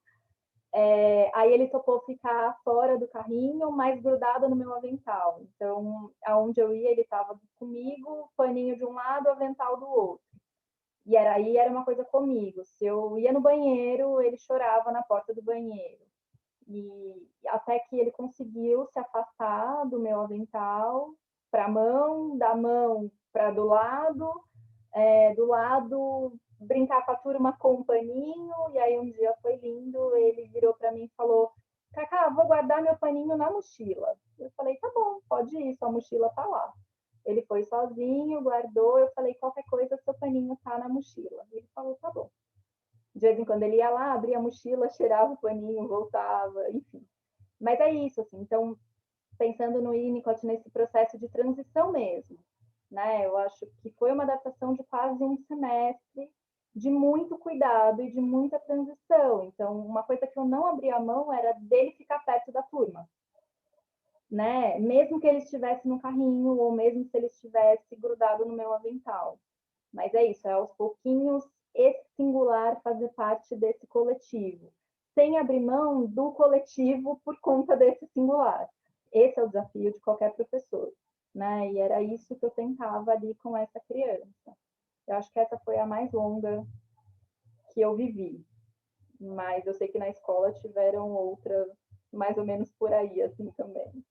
Aí ele topou ficar fora do carrinho, mas grudado no meu avental. Então, aonde eu ia, ele estava comigo, paninho de um lado, avental do outro. E aí era uma coisa comigo. Se eu ia no banheiro, ele chorava na porta do banheiro. E até que ele conseguiu se afastar do meu avental para a mão, da mão para do lado brincar com a turma com um paninho, e aí um dia foi lindo, ele virou para mim e falou, Cacá, vou guardar meu paninho na mochila. Eu falei, tá bom, pode ir, sua mochila tá lá. Ele foi sozinho, guardou, eu falei, qualquer coisa, seu paninho tá na mochila. Ele falou, tá bom. De vez em quando ele ia lá, abria a mochila, cheirava o paninho, voltava, enfim. Mas é isso, assim, então, pensando no Winnicott nesse processo de transição mesmo, né? Eu acho que foi uma adaptação de quase um semestre, de muito cuidado e de muita transição. Então, uma coisa que eu não abria a mão era dele ficar perto da turma, né? Mesmo que ele estivesse no carrinho ou mesmo se ele estivesse grudado no meu avental. Mas é isso, é aos pouquinhos esse singular fazer parte desse coletivo, sem abrir mão do coletivo por conta desse singular. esse é o desafio de qualquer professor, né? E era isso que eu tentava ali com essa criança. Eu acho que essa foi a mais longa que eu vivi, mas eu sei que na escola tiveram outras mais ou menos por aí, assim, também.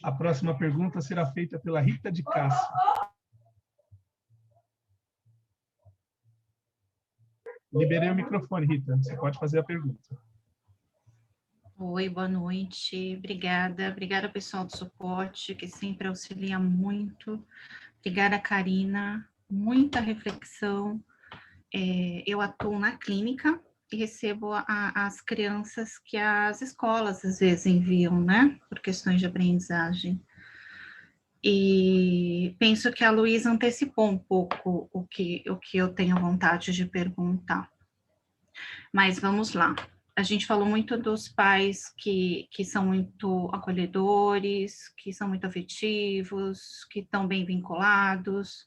A próxima pergunta será feita pela Rita de Castro. Liberei o microfone, Rita. Você pode fazer a pergunta. Oi, boa noite. Obrigada. Obrigada, pessoal do suporte, que sempre auxilia muito. Obrigada, Karina. Muita reflexão. Eu atuo na clínica e recebo as crianças que as escolas, às vezes, enviam, né? Por questões de aprendizagem. E penso que a Luísa antecipou um pouco o que eu tenho vontade de perguntar. Mas vamos lá. A gente falou muito dos pais que são muito acolhedores, que são muito afetivos, que estão bem vinculados,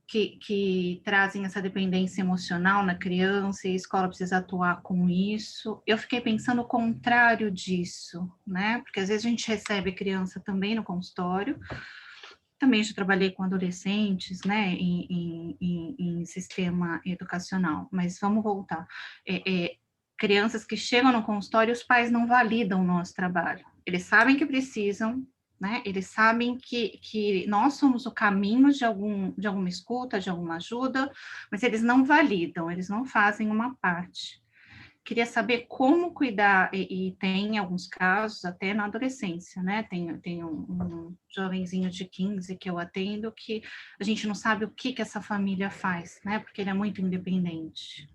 que trazem essa dependência emocional na criança e a escola precisa atuar com isso. Eu fiquei pensando o contrário disso, né? Porque às vezes a gente recebe criança também no consultório. Também já trabalhei com adolescentes, né, em sistema educacional, mas vamos voltar. Crianças que chegam no consultório, os pais não validam o nosso trabalho. Eles sabem que precisam, né, eles sabem que nós somos o caminho de alguma escuta, de alguma ajuda, mas eles não validam, eles não fazem uma parte. Queria saber como cuidar, e tem alguns casos até na adolescência, né? Tem um jovenzinho de 15 que eu atendo que a gente não sabe o que essa família faz, né? Porque ele é muito independente,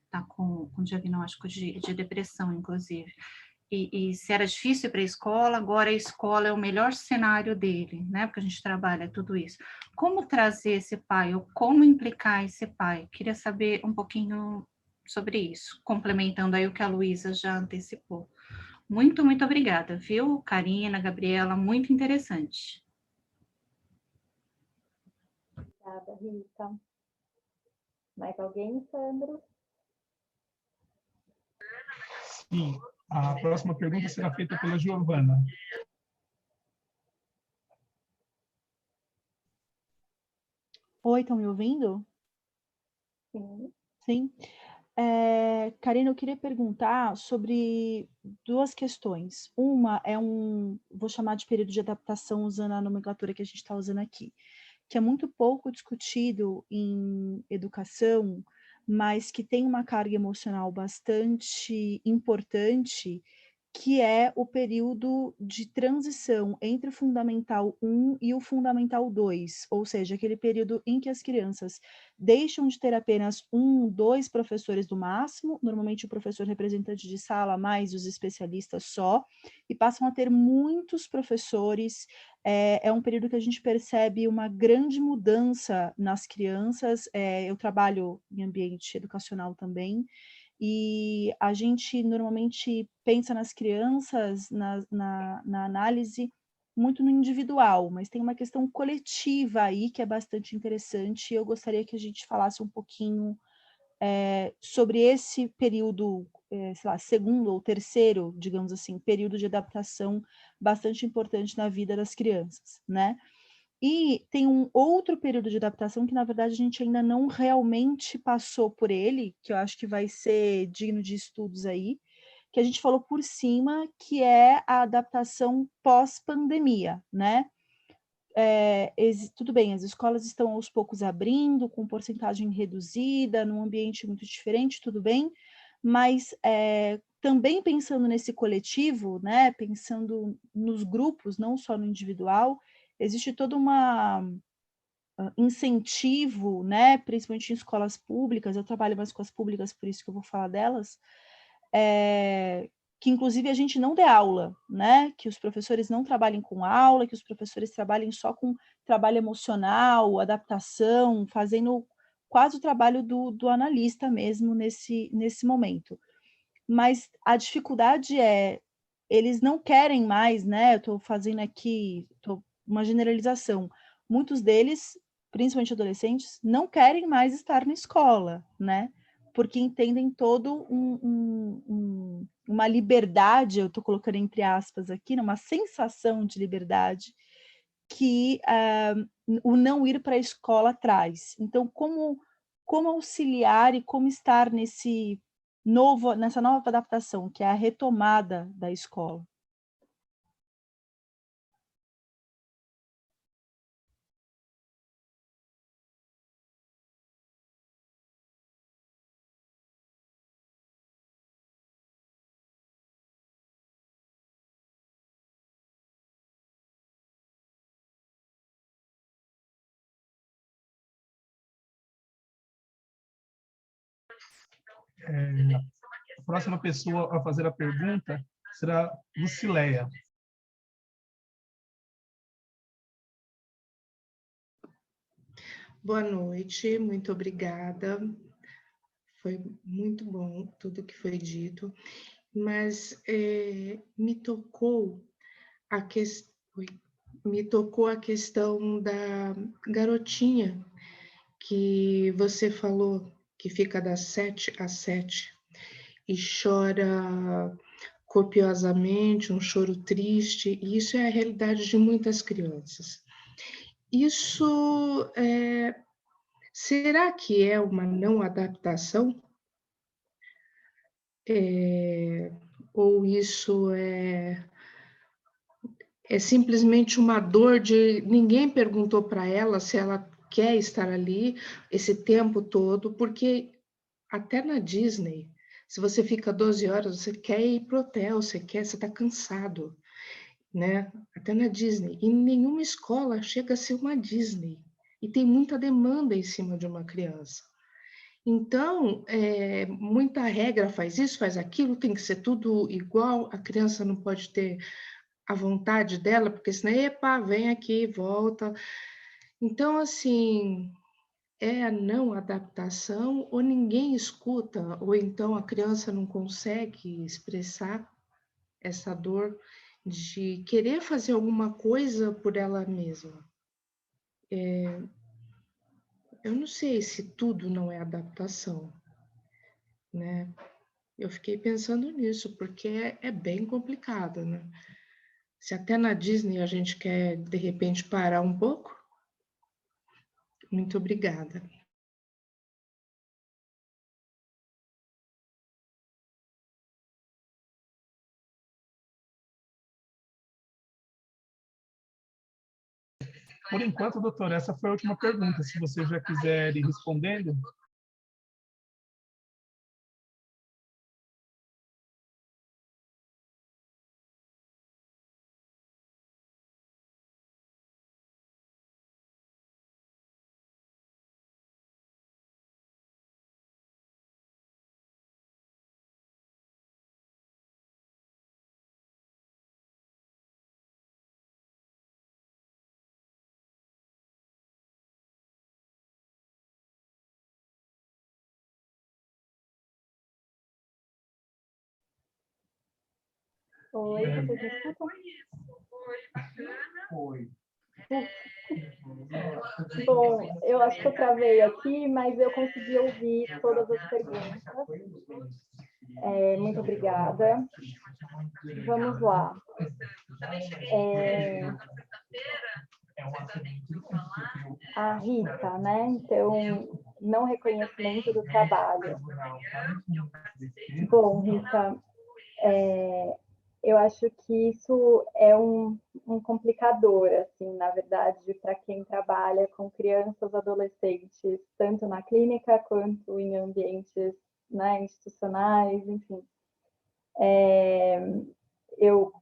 tá com diagnóstico de depressão, inclusive. E se era difícil para a escola, agora a escola é o melhor cenário dele, né? Porque a gente trabalha tudo isso. Como trazer esse pai, ou como implicar esse pai? Queria saber um pouquinho sobre isso, complementando aí o que a Luísa já antecipou. Muito, muito obrigada, viu, Karina, Gabriela, muito interessante. Obrigada, Rita. Mais alguém, Sandro? Sim. A próxima pergunta será feita pela Giovana. Oi, estão me ouvindo? Sim. Sim. Karina, eu queria perguntar sobre duas questões. Uma é vou chamar de período de adaptação usando a nomenclatura que a gente está usando aqui, que é muito pouco discutido em educação, mas que tem uma carga emocional bastante importante, que é o período de transição entre o Fundamental 1 e o Fundamental 2, ou seja, aquele período em que as crianças deixam de ter apenas 1, 2 professores do máximo, normalmente o professor representante de sala mais os especialistas só, e passam a ter muitos professores. É um período que a gente percebe uma grande mudança nas crianças. Eu trabalho em ambiente educacional também, e a gente normalmente pensa nas crianças, na análise, muito no individual, mas tem uma questão coletiva aí que é bastante interessante, e eu gostaria que a gente falasse um pouquinho sobre esse período, sei lá, segundo ou terceiro, digamos assim, período de adaptação bastante importante na vida das crianças, né? E tem um outro período de adaptação que, na verdade, a gente ainda não realmente passou por ele, que eu acho que vai ser digno de estudos aí, que a gente falou por cima, que é a adaptação pós-pandemia, né? Tudo bem, as escolas estão aos poucos abrindo, com porcentagem reduzida, num ambiente muito diferente, tudo bem, mas também pensando nesse coletivo, né? Pensando nos grupos, não só no individual, existe todo incentivo, né, principalmente em escolas públicas. Eu trabalho mais com as públicas, por isso que eu vou falar delas, que inclusive a gente não dê aula, né, que os professores não trabalhem com aula, que os professores trabalhem só com trabalho emocional, adaptação, fazendo quase o trabalho do analista mesmo nesse momento. Mas a dificuldade eles não querem mais, né, eu estou fazendo aqui uma generalização, muitos deles, principalmente adolescentes, não querem mais estar na escola, né, porque entendem todo uma liberdade, eu estou colocando entre aspas aqui, né, uma sensação de liberdade que o não ir para a escola traz. Então, como auxiliar e como estar nessa nova adaptação, que é a retomada da escola? A próxima pessoa a fazer a pergunta será Lucileia. Boa noite, muito obrigada. Foi muito bom tudo que foi dito, mas me tocou a questão da garotinha que você falou, que fica das 7 às 7 e chora copiosamente, um choro triste, e isso é a realidade de muitas crianças. Isso será que é uma não adaptação? Ou isso é simplesmente uma dor de ninguém perguntou para ela se ela quer estar ali esse tempo todo, porque até na Disney, se você fica 12 horas, você quer ir para o hotel, você está cansado, né? Até na Disney. E nenhuma escola chega a ser uma Disney. E tem muita demanda em cima de uma criança. Então, muita regra faz isso, faz aquilo, tem que ser tudo igual, a criança não pode ter a vontade dela, porque senão, epa, vem aqui, volta. Então, assim, é a não adaptação, ou ninguém escuta, ou então a criança não consegue expressar essa dor de querer fazer alguma coisa por ela mesma. Eu não sei se tudo não é adaptação, né? Eu fiquei pensando nisso, porque é bem complicado, né? Se até na Disney a gente quer, de repente, parar um pouco. Muito obrigada. Por enquanto, doutor, essa foi a última pergunta. Se você já quiser ir respondendo. Oi, vocês me escutam? Oi. Bom, eu acho que eu travei aqui, mas eu consegui ouvir todas as perguntas. Muito obrigada. Vamos lá. A Rita, né? Então, não reconhecimento do trabalho. Bom, Rita, eu acho que isso é um complicador, assim, na verdade, para quem trabalha com crianças, adolescentes, tanto na clínica quanto em ambientes, né, institucionais, enfim. Eu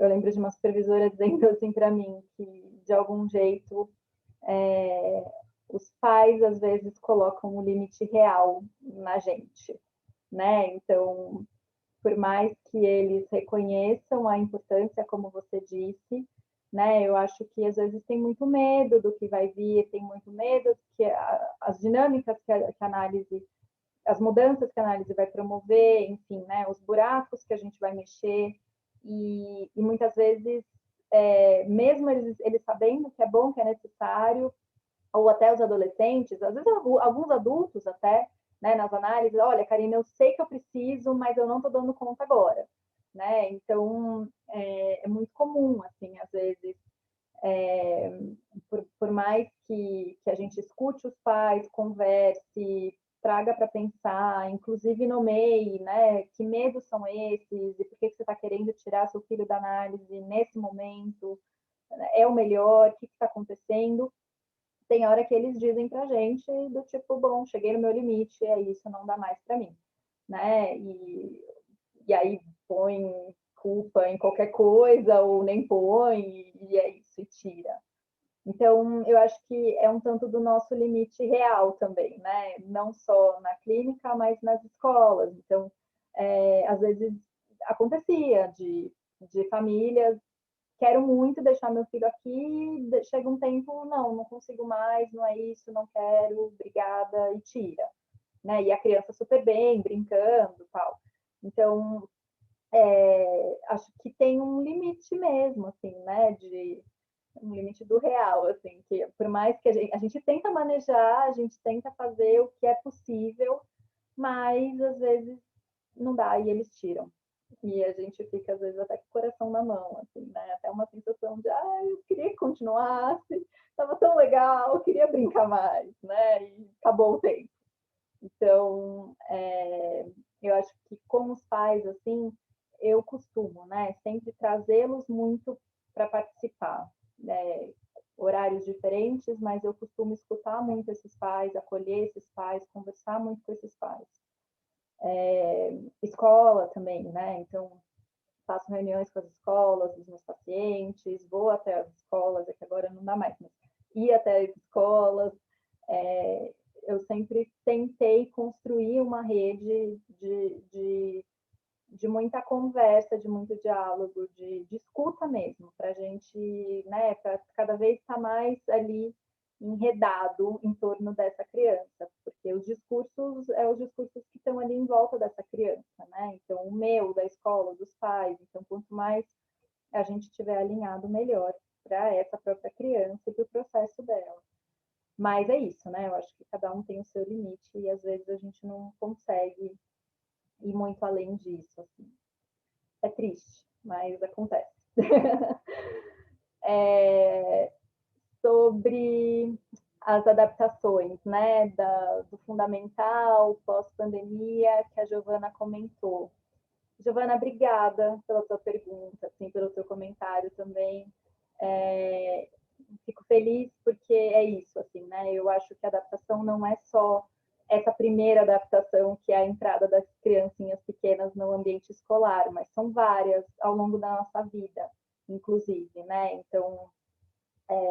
lembro de uma supervisora dizendo assim para mim que, de algum jeito, os pais, às vezes, colocam um limite real na gente, né? Então, por mais que eles reconheçam a importância, como você disse, né? Eu acho que às vezes tem muito medo do que vai vir, tem muito medo que as dinâmicas que a análise, as mudanças que a análise vai promover, enfim, né? Os buracos que a gente vai mexer e muitas vezes, mesmo eles sabendo que é bom, que é necessário, ou até os adolescentes, às vezes alguns adultos até, né, nas análises, olha, Karina, eu sei que eu preciso, mas eu não estou dando conta agora, né? Então, é muito comum, assim, às vezes, por mais que a gente escute os pais, converse, traga para pensar, inclusive nomeie, né? Que medos são esses? E por que você está querendo tirar seu filho da análise nesse momento? É o melhor? O que está acontecendo? Tem hora que eles dizem para a gente do tipo, bom, cheguei no meu limite, é isso, não dá mais para mim, né? E aí põe culpa em qualquer coisa ou nem põe e é isso, e tira. Então, eu acho que é um tanto do nosso limite real também, né? Não só na clínica, mas nas escolas. Então, às vezes acontecia de famílias, quero muito deixar meu filho aqui, chega um tempo, não consigo mais, não é isso, não quero, obrigada, e tira. Né? E a criança super bem, brincando, tal. Então, acho que tem um limite mesmo, assim, né? Um limite do real, assim, que por mais que a gente tenta manejar, a gente tenta fazer o que é possível, mas às vezes não dá e eles tiram. E a gente fica, às vezes, até com o coração na mão, assim, né? Até uma sensação de, eu queria que continuasse, estava tão legal, eu queria brincar mais, né? E acabou o tempo. Então, eu acho que com os pais, assim, eu costumo, né? Sempre trazê-los muito para participar, né? Horários diferentes, mas eu costumo escutar muito esses pais, acolher esses pais, conversar muito com esses pais. Escola também, né? Então, faço reuniões com as escolas, dos meus pacientes, vou até as escolas, é que agora não dá mais, mas ir até as escolas. Eu sempre tentei construir uma rede de muita conversa, de muito diálogo, de escuta mesmo, para a gente, né, para cada vez estar mais ali enredado em torno dessa criança, porque os discursos os discursos que estão ali em volta dessa criança, né? Então, o meu, da escola, dos pais. Então, quanto mais a gente estiver alinhado, melhor para essa própria criança e para o processo dela. Mas é isso, né? Eu acho que cada um tem o seu limite e às vezes a gente não consegue ir muito além disso. Assim. É triste, mas acontece. Sobre as adaptações, né, do fundamental, pós-pandemia, que a Giovana comentou. Giovana, obrigada pela tua pergunta, assim, pelo teu comentário também. Fico feliz porque é isso, assim, né? Eu acho que a adaptação não é só essa primeira adaptação, que é a entrada das criancinhas pequenas no ambiente escolar, mas são várias ao longo da nossa vida, inclusive, né? Então,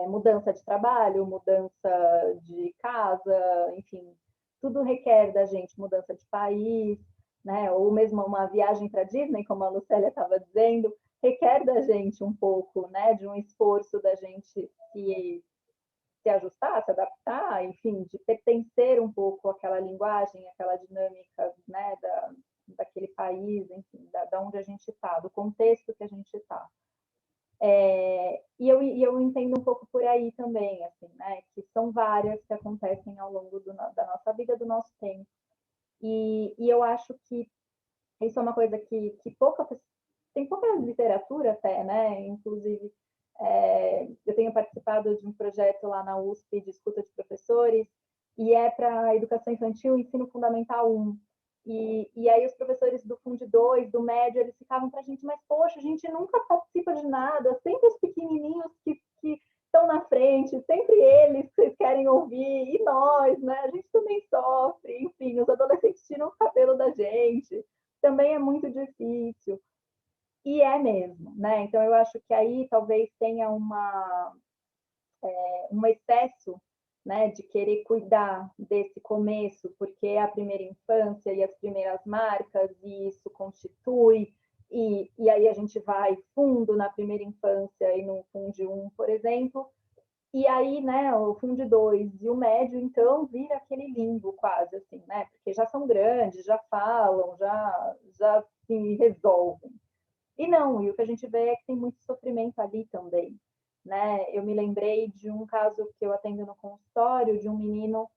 mudança de trabalho, mudança de casa, enfim, tudo requer da gente mudança de país, né? Ou mesmo uma viagem para Disney, como a Lucélia estava dizendo, requer da gente um pouco, né? De um esforço da gente se ajustar, se adaptar, enfim, de pertencer um pouco àquela linguagem, àquela dinâmica, né? Daquele país, enfim, da onde a gente está, do contexto que a gente está. E eu entendo um pouco por aí também, assim, né? Que são várias que acontecem ao longo da nossa vida, do nosso tempo. E eu acho que isso é uma coisa que tem pouca literatura até, né? Inclusive, eu tenho participado de um projeto lá na USP de escuta de professores, e é para educação infantil, ensino fundamental 1. E aí os professores do Fundo 2, do médio, eles ficavam para a gente, mas poxa, a gente nunca participa de nada, sempre os pequenininhos que estão na frente, sempre eles que vocês querem ouvir, e nós, né? A gente também sofre, enfim, os adolescentes tiram o cabelo da gente, também é muito difícil. E é mesmo, né? Então eu acho que aí talvez tenha um excesso, né, de querer cuidar desse começo, porque é a primeira infância e as primeiras marcas, e isso constitui, e aí a gente vai fundo na primeira infância e no Fundo 1, por exemplo, e aí, né, o Fundo 2 e o médio, então, vira aquele limbo quase, assim, né, porque já são grandes, já falam, já se resolvem. E não, e o que a gente vê é que tem muito sofrimento ali também, né? Eu me lembrei de um caso que eu atendo no consultório, de um menino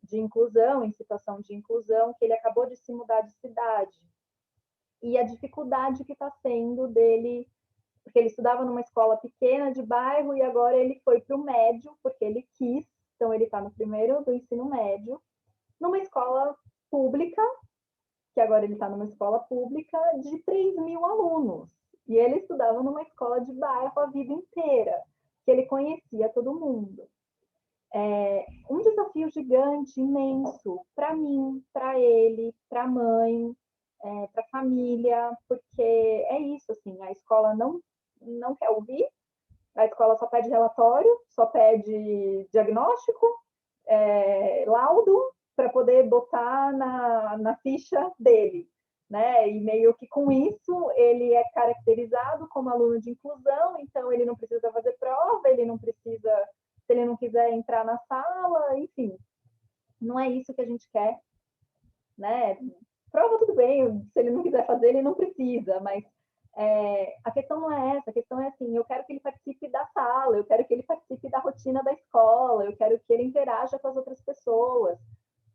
de inclusão, em situação de inclusão, que ele acabou de se mudar de cidade. E a dificuldade que está sendo dele, porque ele estudava numa escola pequena de bairro e agora ele foi para o médio, porque ele quis, então ele está no primeiro do ensino médio, numa escola pública, que agora ele está numa escola pública de 3.000 alunos. E ele estudava numa escola de bairro a vida inteira, que ele conhecia todo mundo. Um desafio gigante, imenso, para mim, para ele, para a mãe, para a família, porque é isso, assim, a escola não quer ouvir, a escola só pede relatório, só pede diagnóstico, laudo, para poder botar na ficha dele, né? E meio que com isso ele é caracterizado como aluno de inclusão, então ele não precisa fazer prova, ele não precisa, se ele não quiser entrar na sala, enfim, não é isso que a gente quer, né? Prova tudo bem, se ele não quiser fazer, ele não precisa, mas a questão não é essa, a questão é assim, eu quero que ele participe da sala, eu quero que ele participe da rotina da escola, eu quero que ele interaja com as outras pessoas.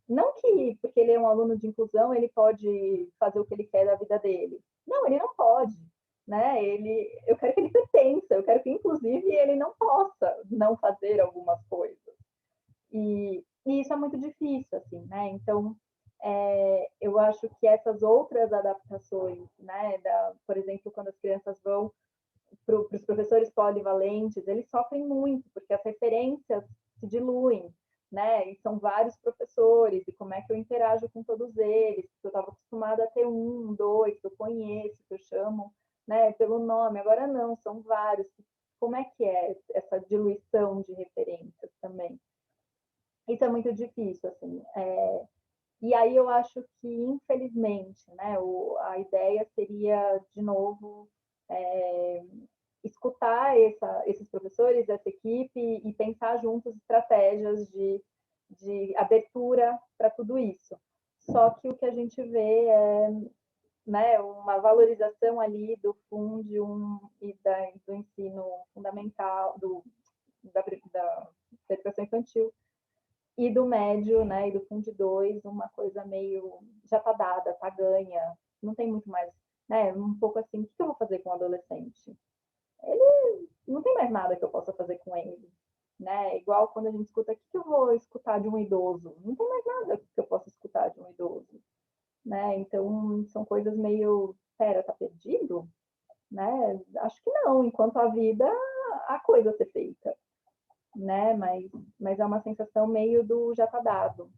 Não que, porque ele é um aluno de inclusão, ele pode fazer o que ele quer da vida dele. Não, ele não pode, né? Eu quero que ele pertença, eu quero que, inclusive, ele não possa não fazer algumas coisas. E isso é muito difícil, assim, né? Então, eu acho que essas outras adaptações, né? Por exemplo, quando as crianças vão para os professores polivalentes, eles sofrem muito, porque as referências se diluem, né? E são vários professores, e como é que eu interajo com todos eles? Eu estava acostumada a ter um, dois, que eu conheço, que eu chamo, né, pelo nome, agora não, são vários. Como é que é essa diluição de referências também? Isso é muito difícil, assim. E aí eu acho que, infelizmente, né, a ideia seria, de novo, escutar esses professores, essa equipe, e pensar juntos estratégias de abertura para tudo isso. Só que o que a gente vê é, né, uma valorização ali do Fundi e do ensino fundamental, da educação infantil, e do médio, né, e do Fundi 2, uma coisa meio, já está dada, está ganha, não tem muito mais, né, um pouco assim, o que eu vou fazer com o adolescente? Ele não tem mais nada que eu possa fazer com ele, né? Igual quando a gente escuta, o que eu vou escutar de um idoso? Não tem mais nada que eu possa escutar de um idoso, né? Então, são coisas meio, pera, tá perdido? Né? Acho que não, enquanto a vida, há coisa a ser feita, né? Mas é uma sensação meio do já tá dado.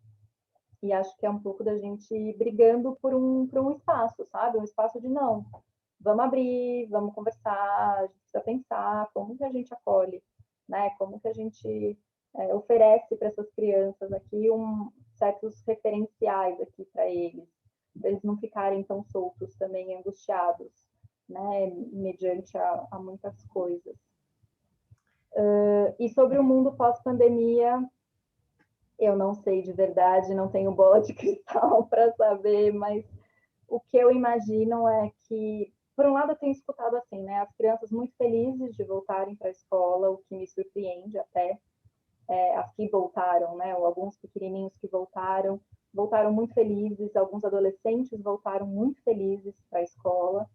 E acho que é um pouco da gente brigando por um espaço, sabe? Um espaço de não, vamos abrir, vamos conversar, a gente precisa pensar como que a gente acolhe, né? Como que a gente oferece para essas crianças aqui certos referenciais aqui para eles não ficarem tão soltos também, angustiados, né? Mediante a muitas coisas. E sobre o mundo pós-pandemia, eu não sei de verdade, não tenho bola de cristal para saber, mas o que eu imagino é que, por um lado, eu tenho escutado assim, né, as crianças muito felizes de voltarem para a escola, o que me surpreende até, as que voltaram, né, ou alguns pequenininhos que voltaram muito felizes, alguns adolescentes voltaram muito felizes para a escola,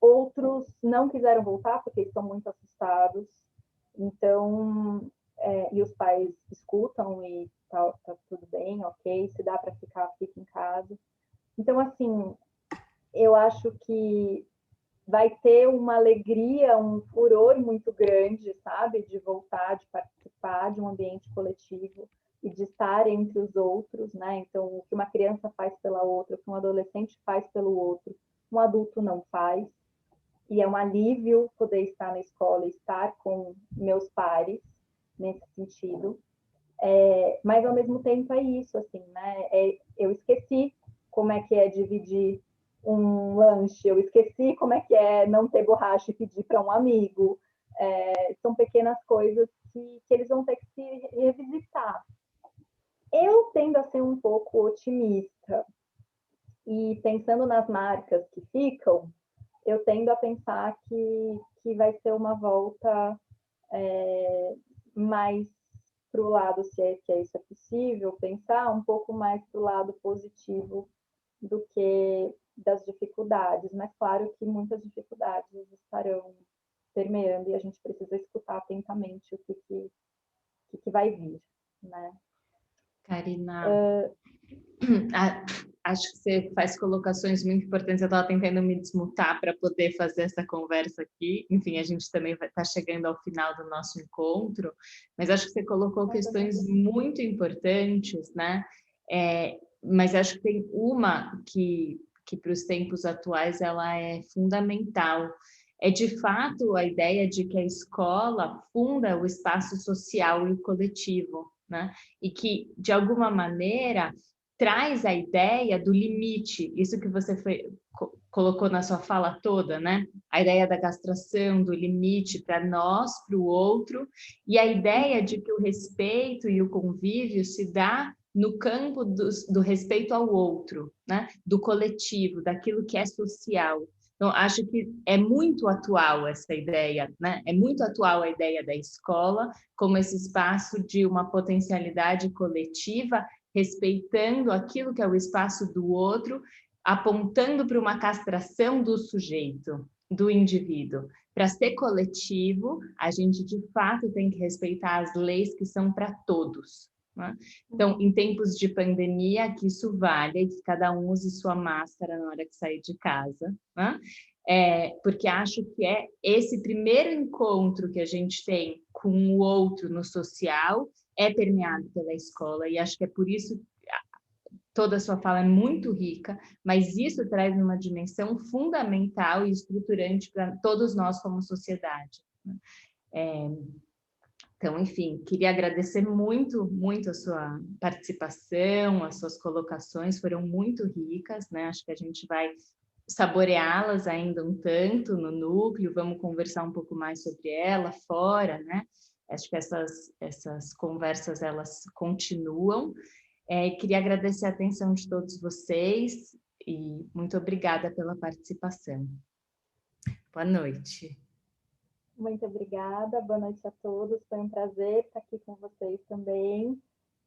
outros não quiseram voltar porque estão muito assustados, então, e os pais escutam e tá tudo bem, ok, se dá para ficar, fica em casa. Então, assim, eu acho que vai ter uma alegria, um furor muito grande, sabe? De voltar, de participar de um ambiente coletivo e de estar entre os outros, né? Então, o que uma criança faz pela outra, o que um adolescente faz pelo outro, um adulto não faz. E é um alívio poder estar na escola e estar com meus pares nesse sentido. Mas, ao mesmo tempo, é isso, assim, né? Eu esqueci como é que é dividir um lanche, eu esqueci como é que é não ter borracha e pedir para um amigo. São pequenas coisas que eles vão ter que se revisitar. Eu tendo a ser um pouco otimista, e pensando nas marcas que ficam, eu tendo a pensar que vai ser uma volta mais para o lado, se é que isso é possível, pensar um pouco mais para o lado positivo do que das dificuldades, mas claro que muitas dificuldades estarão permeando e a gente precisa escutar atentamente o que vai vir, né? Karina, acho que você faz colocações muito importantes. Eu estava tentando me desmutar para poder fazer essa conversa aqui. Enfim, a gente também vai estar chegando ao final do nosso encontro, mas acho que você colocou questões muito importantes, né? Mas acho que tem uma que para os tempos atuais ela é fundamental. É de fato a ideia de que a escola funda o espaço social e o coletivo, né? E que, de alguma maneira, traz a ideia do limite, isso que você colocou na sua fala toda, né? A ideia da castração, do limite para nós, para o outro, e a ideia de que o respeito e o convívio se dá no campo do respeito ao outro, né? Do coletivo, daquilo que é social. Então, acho que é muito atual essa ideia, né? É muito atual a ideia da escola como esse espaço de uma potencialidade coletiva, respeitando aquilo que é o espaço do outro, apontando para uma castração do sujeito, do indivíduo. Para ser coletivo, a gente, de fato, tem que respeitar as leis que são para todos, né? Então, em tempos de pandemia, que isso vale, que cada um use sua máscara na hora que sair de casa, né? Porque acho que é esse primeiro encontro que a gente tem com o outro no social é permeado pela escola, e acho que é por isso que toda a sua fala é muito rica, mas isso traz uma dimensão fundamental e estruturante para todos nós como sociedade, né? Então, enfim, queria agradecer muito, muito a sua participação, as suas colocações foram muito ricas, né? Acho que a gente vai saboreá-las ainda um tanto no núcleo, vamos conversar um pouco mais sobre ela fora, né? Acho que essas conversas, elas continuam. Queria agradecer a atenção de todos vocês e muito obrigada pela participação. Boa noite. Muito obrigada, boa noite a todos, foi um prazer estar aqui com vocês também.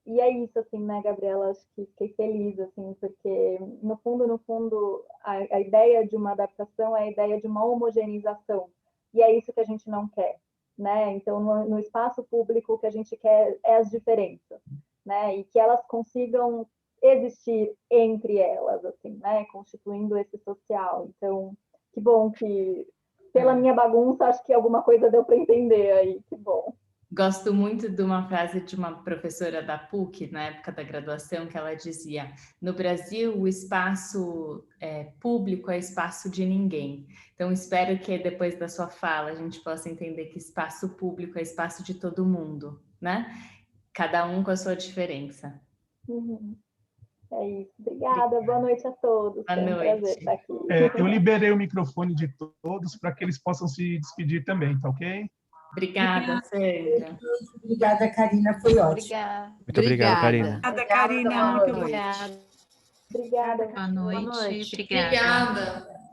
E é isso, assim, né, Gabriela, acho que fiquei feliz, assim, porque no fundo, a ideia de uma adaptação é a ideia de uma homogeneização, e é isso que a gente não quer, né? Então, no espaço público, o que a gente quer é as diferenças, né? E que elas consigam existir entre elas, assim, né? Constituindo esse social. Então, que bom que pela minha bagunça, acho que alguma coisa deu para entender aí, que bom. Gosto muito de uma frase de uma professora da PUC, na época da graduação, que ela dizia: no Brasil, o espaço público é espaço de ninguém. Então, espero que depois da sua fala a gente possa entender que espaço público é espaço de todo mundo, né? Cada um com a sua diferença. Uhum. É isso. Obrigada. Boa noite a todos. Boa Foi um noite. prazer estar aqui. Eu liberei o microfone de todos para que eles possam se despedir também, tá ok? Obrigada, Sandra. Obrigada, Karina. Foi ótimo. Obrigada. Muito obrigado, Karina. Obrigada, Karina. Boa noite. Obrigada. Boa noite. Boa noite. Obrigada. Obrigada.